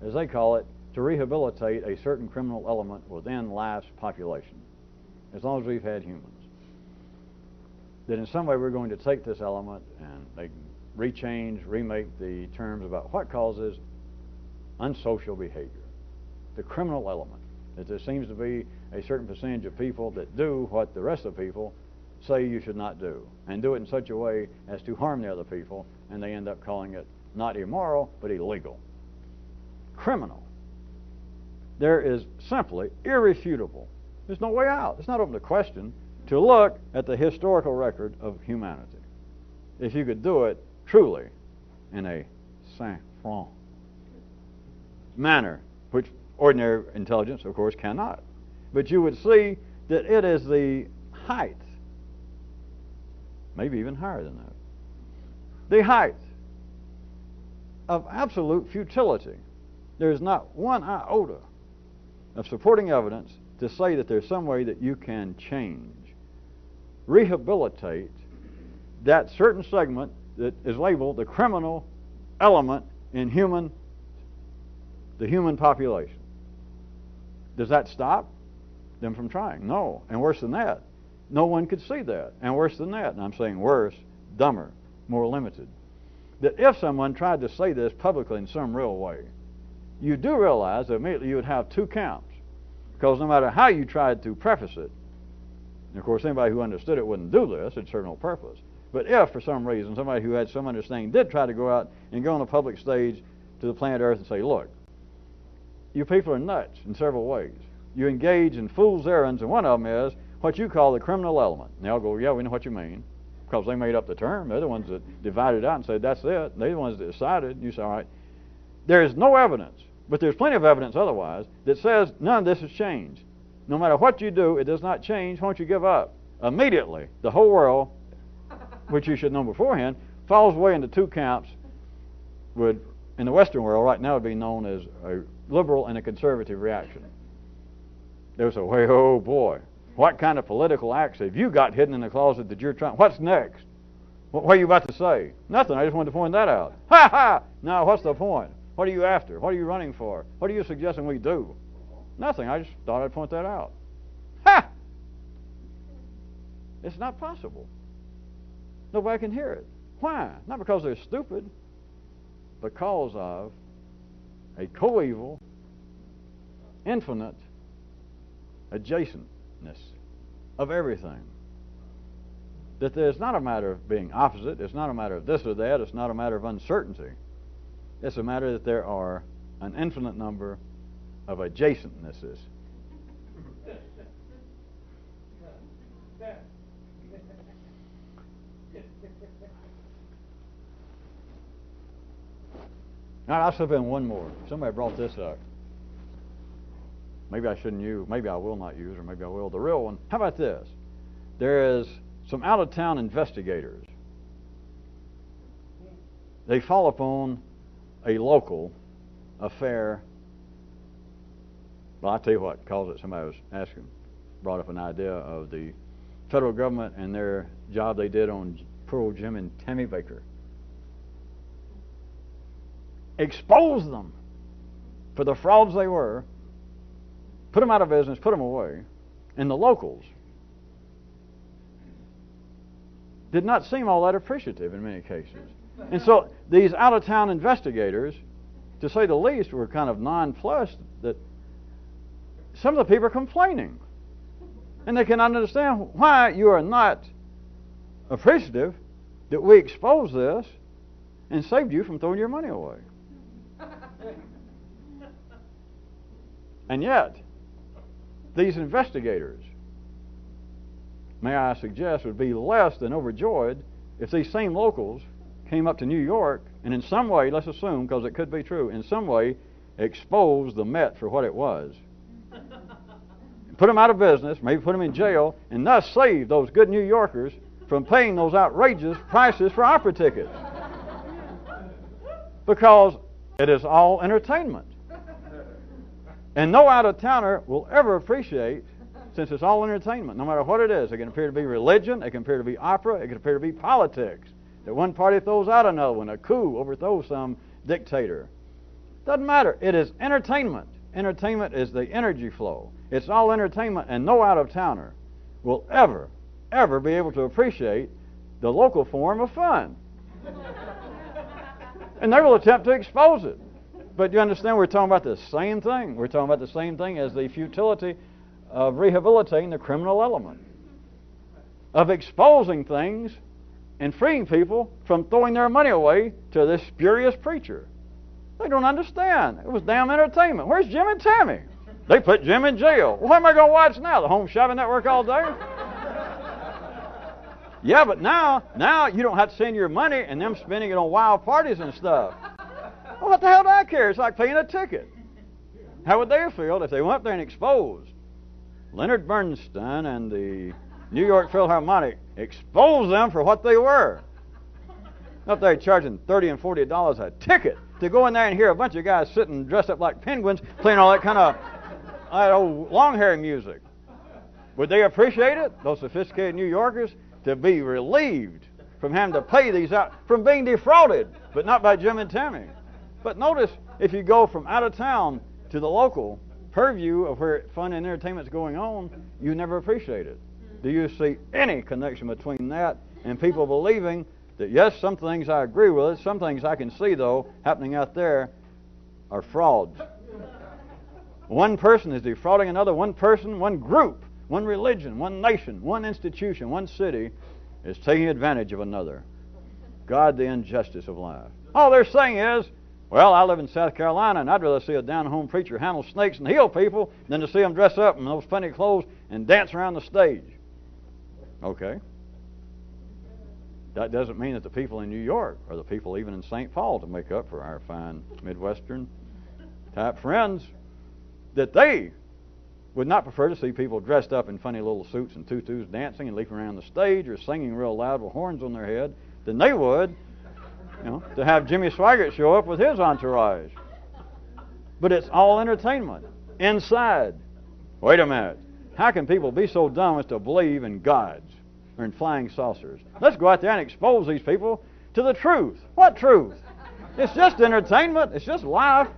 as they call it, to rehabilitate a certain criminal element within life's population, as long as we've had humans. That in some way we're going to take this element and they rechange, remake the terms about what causes unsocial behavior, the criminal element. That there seems to be a certain percentage of people that do what the rest of the people say you should not do, and do it in such a way as to harm the other people, and they end up calling it not immoral, but illegal. Criminal. There is simply irrefutable. There's no way out. It's not open to question to look at the historical record of humanity. If you could do it truly in a sang-froid manner, which ordinary intelligence, of course, cannot. But you would see that it is the height, maybe even higher than that, the height of absolute futility. There's not one iota of supporting evidence to say that there's some way that you can change, rehabilitate that certain segment that is labeled the criminal element in the human population. Does that stop them from trying? No. And worse than that, no one could see that. And worse than that, and I'm saying worse, dumber, more limited, that if someone tried to say this publicly in some real way, you do realize that immediately you would have two camps. Because no matter how you tried to preface it, and of course anybody who understood it wouldn't do this, it served no purpose. But if for some reason somebody who had some understanding did try to go out and go on a public stage to the planet Earth and say, look, you people are nuts in several ways. You engage in fool's errands, and one of them is what you call the criminal element. And they'll go, yeah, we know what you mean, because they made up the term. They're the ones that divided it out and said, that's it. They're the ones that decided. You say, all right. There is no evidence, but there's plenty of evidence otherwise, that says none of this has changed. No matter what you do, it does not change. Won't you give up? Immediately, the whole world, which you should know beforehand, falls away into two camps. Would, in the Western world right now, would be known as a liberal and a conservative reaction. They would say, well, oh boy, what kind of political acts have you got hidden in the closet that you're trying? What's next? What are you about to say? Nothing. I just wanted to point that out. Ha ha! Now, what's the point? What are you after? What are you running for? What are you suggesting we do? Nothing. I just thought I'd point that out. Ha! It's not possible. Nobody can hear it. Why? Not because they're stupid. because of a coeval, infinite adjacentness of everything. That there's not a matter of being opposite, it's not a matter of this or that, it's not a matter of uncertainty. It's a matter that there are an infinite number of adjacentnesses. Now, I'll slip in one more. Somebody brought this up. Maybe I shouldn't use, maybe I will not use, or maybe I will. The real one. How about this? There is some out-of-town investigators. They fall upon a local affair. Well, I'll tell you what caused it. Somebody was asking, brought up an idea of the federal government and their job they did on poor old Jim and Tammy Baker. Expose them for the frauds they were, put them out of business, put them away, and the locals did not seem all that appreciative in many cases. And so these out-of-town investigators, to say the least, were kind of nonplussed that some of the people are complaining. And they cannot understand why you are not appreciative that we exposed this and saved you from throwing your money away. And yet, these investigators, may I suggest, would be less than overjoyed if these same locals came up to New York and in some way, let's assume, because it could be true, in some way exposed the Met for what it was. Put them out of business, maybe put them in jail, and thus save those good New Yorkers from paying those outrageous prices for opera tickets. Because it is all entertainment. And no out-of-towner will ever appreciate, since it's all entertainment, no matter what it is. It can appear to be religion, it can appear to be opera, it can appear to be politics. That one party throws out another one, a coup overthrows some dictator. Doesn't matter. It is entertainment. Entertainment is the energy flow. It's all entertainment, and no out-of-towner will ever, ever be able to appreciate the local form of fun. And they will attempt to expose it. But you understand, we're talking about the same thing. We're talking about the same thing as the futility of rehabilitating the criminal element, of exposing things and freeing people from throwing their money away to this spurious preacher. They don't understand. It was damn entertainment. Where's Jim and Tammy? They put Jim in jail. Well, what am I going to watch now? The Home Shopping Network all day? Yeah, but now you don't have to send your money and them spending it on wild parties and stuff. Well, what the hell do I care? It's like paying a ticket. How would they have felt if they went up there and exposed Leonard Bernstein and the New York Philharmonic, exposed them for what they were? Up there charging $30 and $40 a ticket to go in there and hear a bunch of guys sitting dressed up like penguins playing all that kind of old long-haired music. Would they appreciate it, those sophisticated New Yorkers, to be relieved from having to pay these out, from being defrauded, but not by Jim and Tammy? But notice, if you go from out of town to the local purview of where fun and entertainment is going on, you never appreciate it. Do you see any connection between that and people believing that, yes, some things I agree with, some things I can see, though, happening out there are frauds. One person is defrauding another. One person, one group, one religion, one nation, one institution, one city is taking advantage of another. God, the injustice of life. All they're saying is, well, I live in South Carolina, and I'd rather see a down-home preacher handle snakes and heal people than to see them dress up in those funny clothes and dance around the stage. Okay. That doesn't mean that the people in New York or the people even in St. Paul, to make up for our fine Midwestern type friends, that they would not prefer to see people dressed up in funny little suits and tutus dancing and leaping around the stage or singing real loud with horns on their head than they would, to have Jimmy Swaggart show up with his entourage. But it's all entertainment. Inside. Wait a minute. How can people be so dumb as to believe in gods or in flying saucers? Let's go out there and expose these people to the truth. What truth? It's just entertainment. It's just life.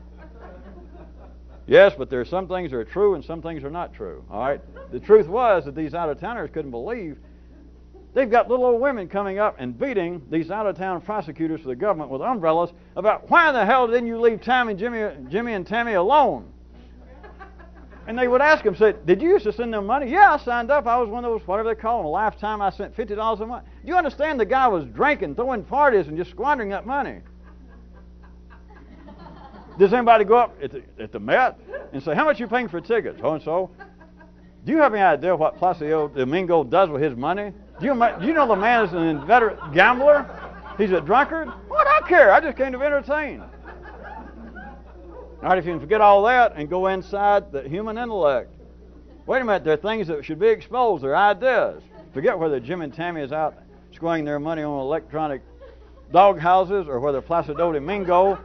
Yes, but there are some things that are true and some things are not true. All right? The truth was that these out-of-towners couldn't believe They've got little old women coming up and beating these out-of-town prosecutors for the government with umbrellas about why the hell didn't you leave Jimmy and Tammy alone? And they would ask them, say, did you used to send them money? Yeah, I signed up. I was one of those, whatever they call them, a lifetime. I sent $50 a month. Do you understand the guy was drinking, throwing parties, and just squandering that money? Does anybody go up at the Met and say, how much are you paying for tickets? So and so. Do you have any idea what Placido Domingo does with his money? Do you know the man is an inveterate gambler? He's a drunkard? What? I care. I just came to be entertained. All right, if you can forget all that and go inside the human intellect. Wait a minute, there are things that should be exposed. They're ideas. Forget whether Jim and Tammy is out squandering their money on electronic dog houses or whether Placido Domingo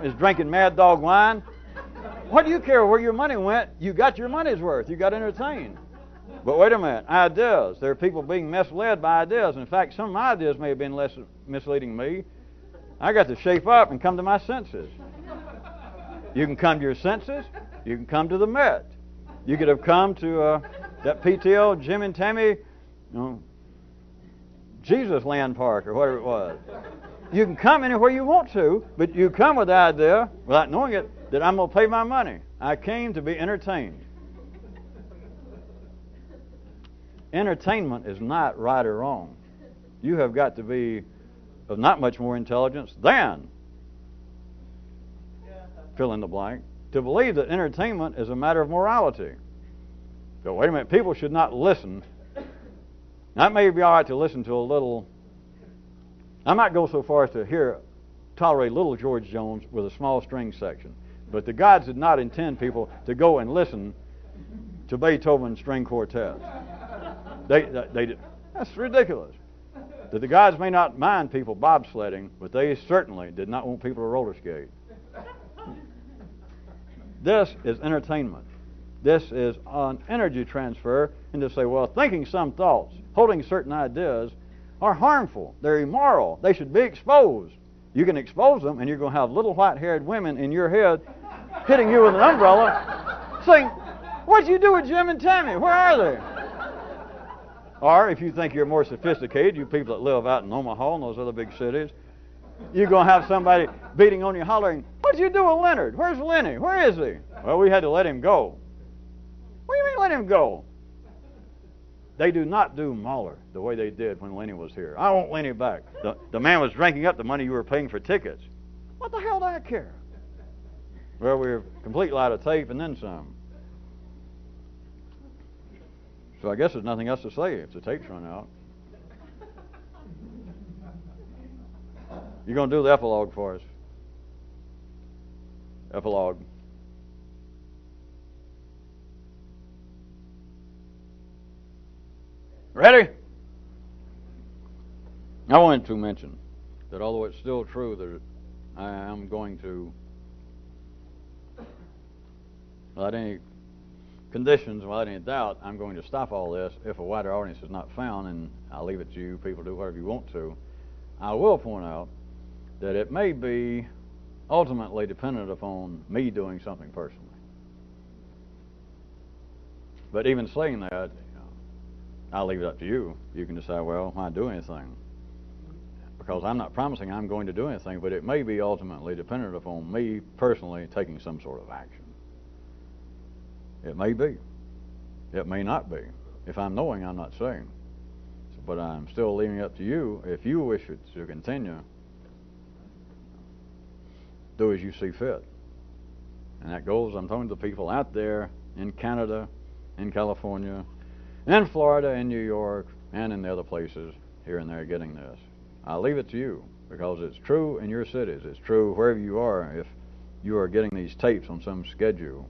is drinking Mad Dog wine. What do you care where your money went? You got your money's worth. You got entertained. But wait a minute, ideas. There are people being misled by ideas. In fact, some of my ideas may have been less misleading me. I got to shape up and come to my senses. You can come to your senses. You can come to the Met. You could have come to that PTO, Jim and Tammy, Jesus Land Park or whatever it was. You can come anywhere you want to, but you come with the idea, without knowing it, that I'm going to pay my money. I came to be entertained. Entertainment is not right or wrong. You have got to be of not much more intelligence than fill in the blank, to believe that entertainment is a matter of morality. So wait a minute, people should not listen. Now, it may be all right to listen to a little. I might go so far as to tolerate little George Jones with a small string section. But the gods did not intend people to go and listen to Beethoven's string quartets. That's ridiculous. That the gods may not mind people bobsledding, but they certainly did not want people to roller skate. This is entertainment. This is an energy transfer, and to say, well, thinking some thoughts, holding certain ideas are harmful. They're immoral. They should be exposed. You can expose them, and you're going to have little white-haired women in your head hitting you with an umbrella saying, what'd you do with Jim and Tammy? Where are they? Or if you think you're more sophisticated, you people that live out in Omaha and those other big cities, you're going to have somebody beating on you, hollering, what'd you do with Leonard? Where's Lenny? Where is he? Well, we had to let him go. What do you mean let him go? They do not do Mahler the way they did when Lenny was here. I want Lenny back. The man was drinking up the money you were paying for tickets. What the hell do I care? Well, we're completely out of tape and then some. So I guess there's nothing else to say if the tapes run out. You're going to do the epilogue for us. Epilogue. Ready? I wanted to mention that although it's still true that I am going to, without any conditions, without any doubt, I'm going to stop all this if a wider audience is not found, and I'll leave it to you people to do whatever you want to. I will point out that it may be ultimately dependent upon me doing something personally. But even saying that, I'll leave it up to you. You can decide, well, why do anything? Because I'm not promising I'm going to do anything, but it may be ultimately dependent upon me personally taking some sort of action. It may be. It may not be. If I'm knowing, I'm not saying. But I'm still leaving it up to you. If you wish it to continue, do as you see fit. And that goes, I'm talking to the people out there in Canada, in California, in Florida, in New York, and in the other places here and there getting this. I'll leave it to you because it's true in your cities. It's true wherever you are if you are getting these tapes on some schedule.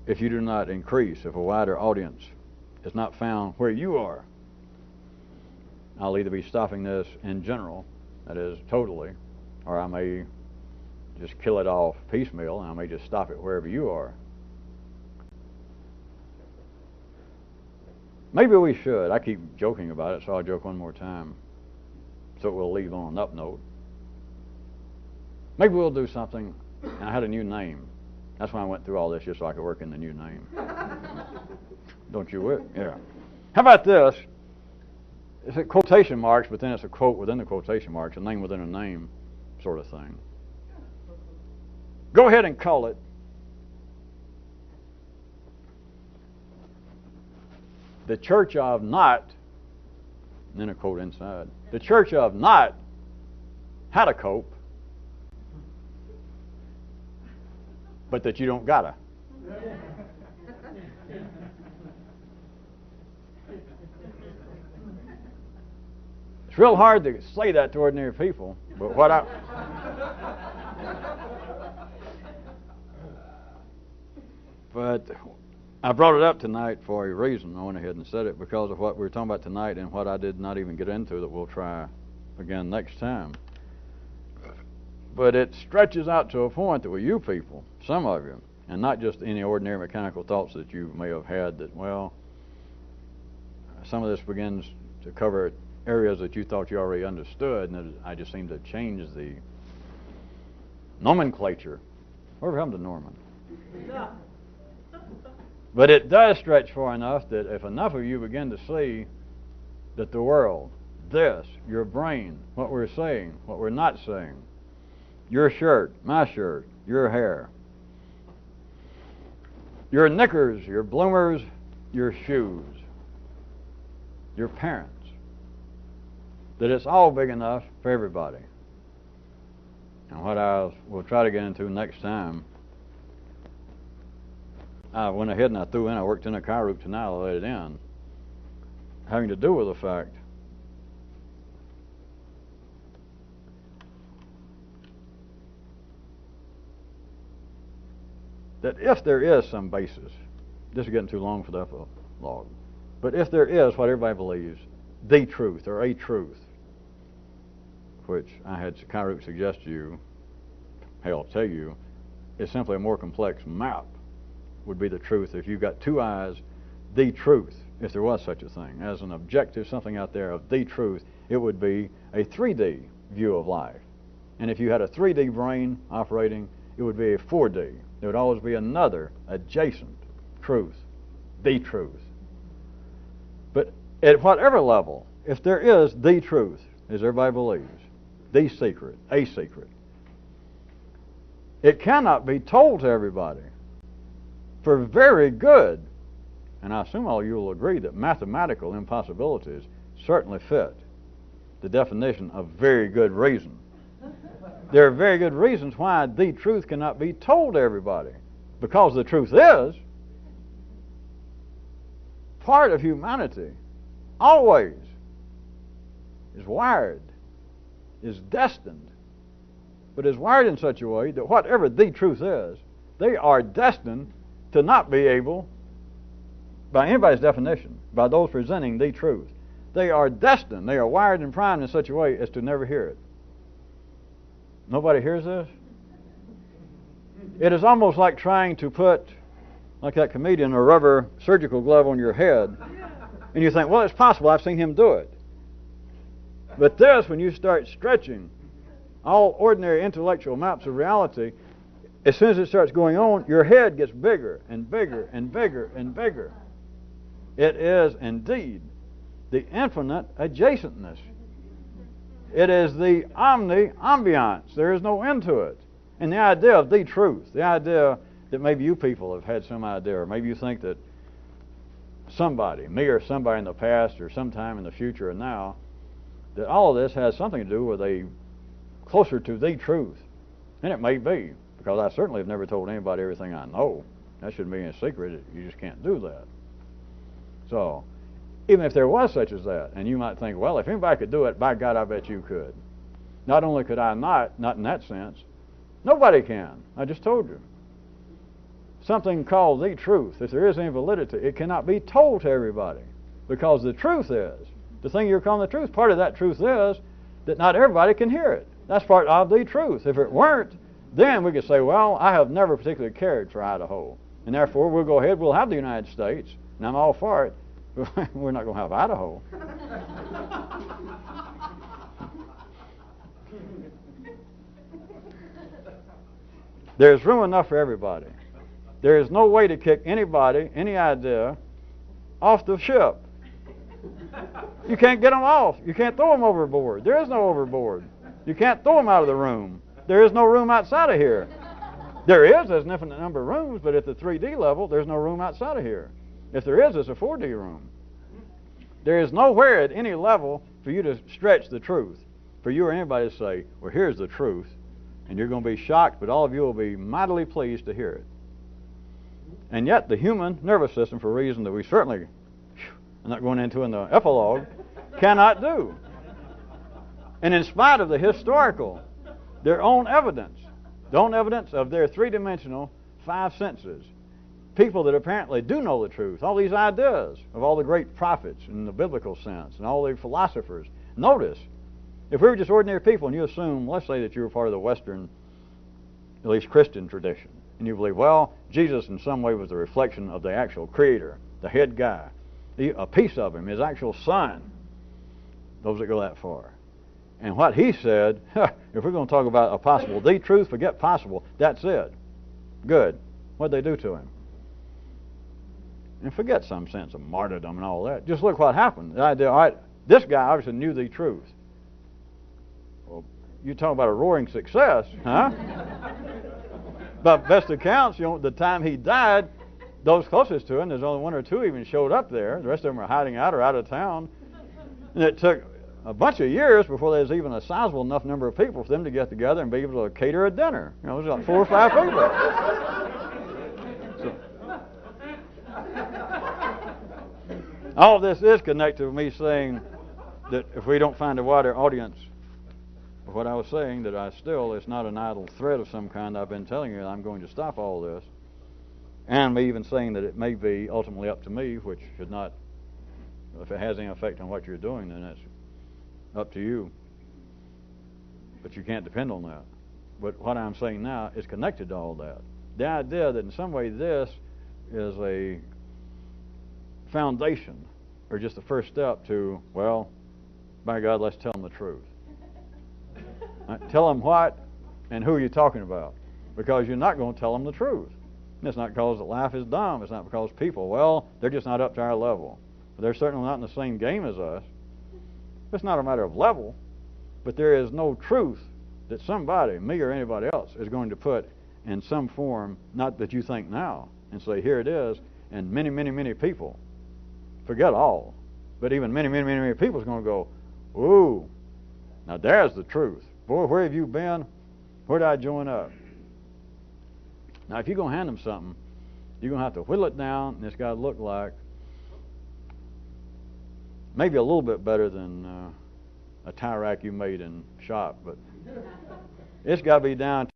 If you do not increase, if a wider audience is not found where you are, I'll either be stopping this in general, that is totally, or I may just kill it off piecemeal and I may just stop it wherever you are. Maybe we should. I keep joking about it, so I'll joke one more time so we'll leave on an up note. Maybe we'll do something, and I had a new name. That's why I went through all this, just so I could work in the new name. Don't you wish? Yeah. How about this? it's a quotation marks, but then it's a quote within the quotation marks, a name within a name sort of thing. Go ahead and call it the Church of Not, and then a quote inside, the Church of Not how to cope, but that you don't gotta. It's real hard to say that to ordinary people, but what I brought it up tonight for a reason. I went ahead and said it because of what we were talking about tonight and what I did not even get into that we'll try again next time. But it stretches out to a point that with you people, some of you, and not just any ordinary mechanical thoughts that you may have had that, well, some of this begins to cover areas that you thought you already understood, and I just seem to change the nomenclature. Whatever happened to Norman? But it does stretch far enough that if enough of you begin to see that the world, this, your brain, what we're saying, what we're not saying, your shirt, my shirt, your hair, your knickers, your bloomers, your shoes, your parents, that it's all big enough for everybody. And what we'll try to get into next time, I went ahead and I worked in a chirurg tonight, I let it in, having to do with the fact that if there is some basis, this is getting too long for the epilogue, but if there is what everybody believes, the truth or a truth, which I had chirurg suggest to you, tell you, is simply a more complex map, would be the truth. If you've got two eyes, the truth, if there was such a thing, as an objective, something out there of the truth, it would be a 3D view of life. And if you had a 3D brain operating, it would be a 4D. There would always be another adjacent truth, the truth. But at whatever level, if there is the truth, as everybody believes, the secret, a secret, it cannot be told to everybody for very good, and I assume all you will agree that mathematical impossibilities certainly fit the definition of very good reason. There are very good reasons why the truth cannot be told to everybody, because the truth is part of humanity, always is wired, is destined, but is wired in such a way that whatever the truth is, they are destined to not be able, by anybody's definition, by those presenting the truth, they are destined, they are wired and primed in such a way as to never hear it. Nobody hears this? It is almost like trying to put, like that comedian, a rubber surgical glove on your head, and you think, well, it's possible, I've seen him do it. But this, when you start stretching all ordinary intellectual maps of reality, as soon as it starts going on, your head gets bigger and bigger and bigger and bigger. It is indeed the infinite adjacentness. It is the omni-ambiance. There is no end to it. And the idea of the truth, the idea that maybe you people have had some idea, or maybe you think that somebody, me or somebody in the past or sometime in the future or now, that all of this has something to do with a closer to the truth. And it may be, because I certainly have never told anybody everything I know. That shouldn't be a secret. You just can't do that. So, even if there was such as that, and you might think, well, if anybody could do it, by God, I bet you could. Not only could I not in that sense, nobody can. I just told you. Something called the truth, if there is any validity, it cannot be told to everybody. Because the truth is, the thing you're calling the truth, part of that truth is that not everybody can hear it. That's part of the truth. If it weren't, then we could say, well, I have never particularly cared for Idaho, and therefore we'll go ahead, we'll have the United States, and I'm all for it. We're not going to have Idaho. There's room enough for everybody. There is no way to kick anybody, any idea, off the ship. You can't get them off. You can't throw them overboard. There is no overboard. You can't throw them out of the room. There is no room outside of here. There's an infinite number of rooms, but at the 3D level, there's no room outside of here. If there is, it's a 4D room. There is nowhere at any level for you to stretch the truth. For you or anybody to say, well, here's the truth, and you're going to be shocked, but all of you will be mightily pleased to hear it. And yet, the human nervous system, for a reason that we certainly, I'm not going into in the epilogue, cannot do. And in spite of the historical, their own evidence, the own evidence of their three-dimensional five senses, people that apparently do know the truth, all these ideas of all the great prophets in the biblical sense and all the philosophers. Notice, if we were just ordinary people and you assume, let's say that you were part of the Western, at least Christian tradition, and you believe, well, Jesus in some way was the reflection of the actual Creator, the head guy, a piece of Him, His actual Son, those that go that far. And what He said, if we're going to talk about a possible, the truth, forget possible, that's it. Good. What'd they do to Him? And forget some sense of martyrdom and all that. Just look what happened. The idea, all right, this guy obviously knew the truth. Well, you talk about a roaring success, huh? But best accounts, the time he died, those closest to him, there's only one or two even showed up there. The rest of them are hiding out or out of town. And it took a bunch of years before there was even a sizable enough number of people for them to get together and be able to cater a dinner. It was like 4 or 5 people. So, all of this is connected with me saying that if we don't find a wider audience of what I was saying, that it's not an idle threat of some kind. I've been telling you that I'm going to stop all this. And me even saying that it may be ultimately up to me, which should not, if it has any effect on what you're doing, then that's up to you. But you can't depend on that. But what I'm saying now is connected to all that. The idea that in some way this is a foundation, or just the first step to, well, by God, let's tell them the truth. Right? Tell them what and who you're talking about, because you're not going to tell them the truth. And it's not because life is dumb. It's not because people, well, they're just not up to our level. They're certainly not in the same game as us. It's not a matter of level, but there is no truth that somebody, me or anybody else, is going to put in some form, not that you think now, and say, here it is, and many, many, many people, forget all, but even many, many, many, many people is going to go, ooh, now there's the truth. Boy, where have you been? Where did I join up? Now, if you're going to hand them something, you're going to have to whittle it down, and it's got to look like maybe a little bit better than a tie rack you made in shop, but it's got to be down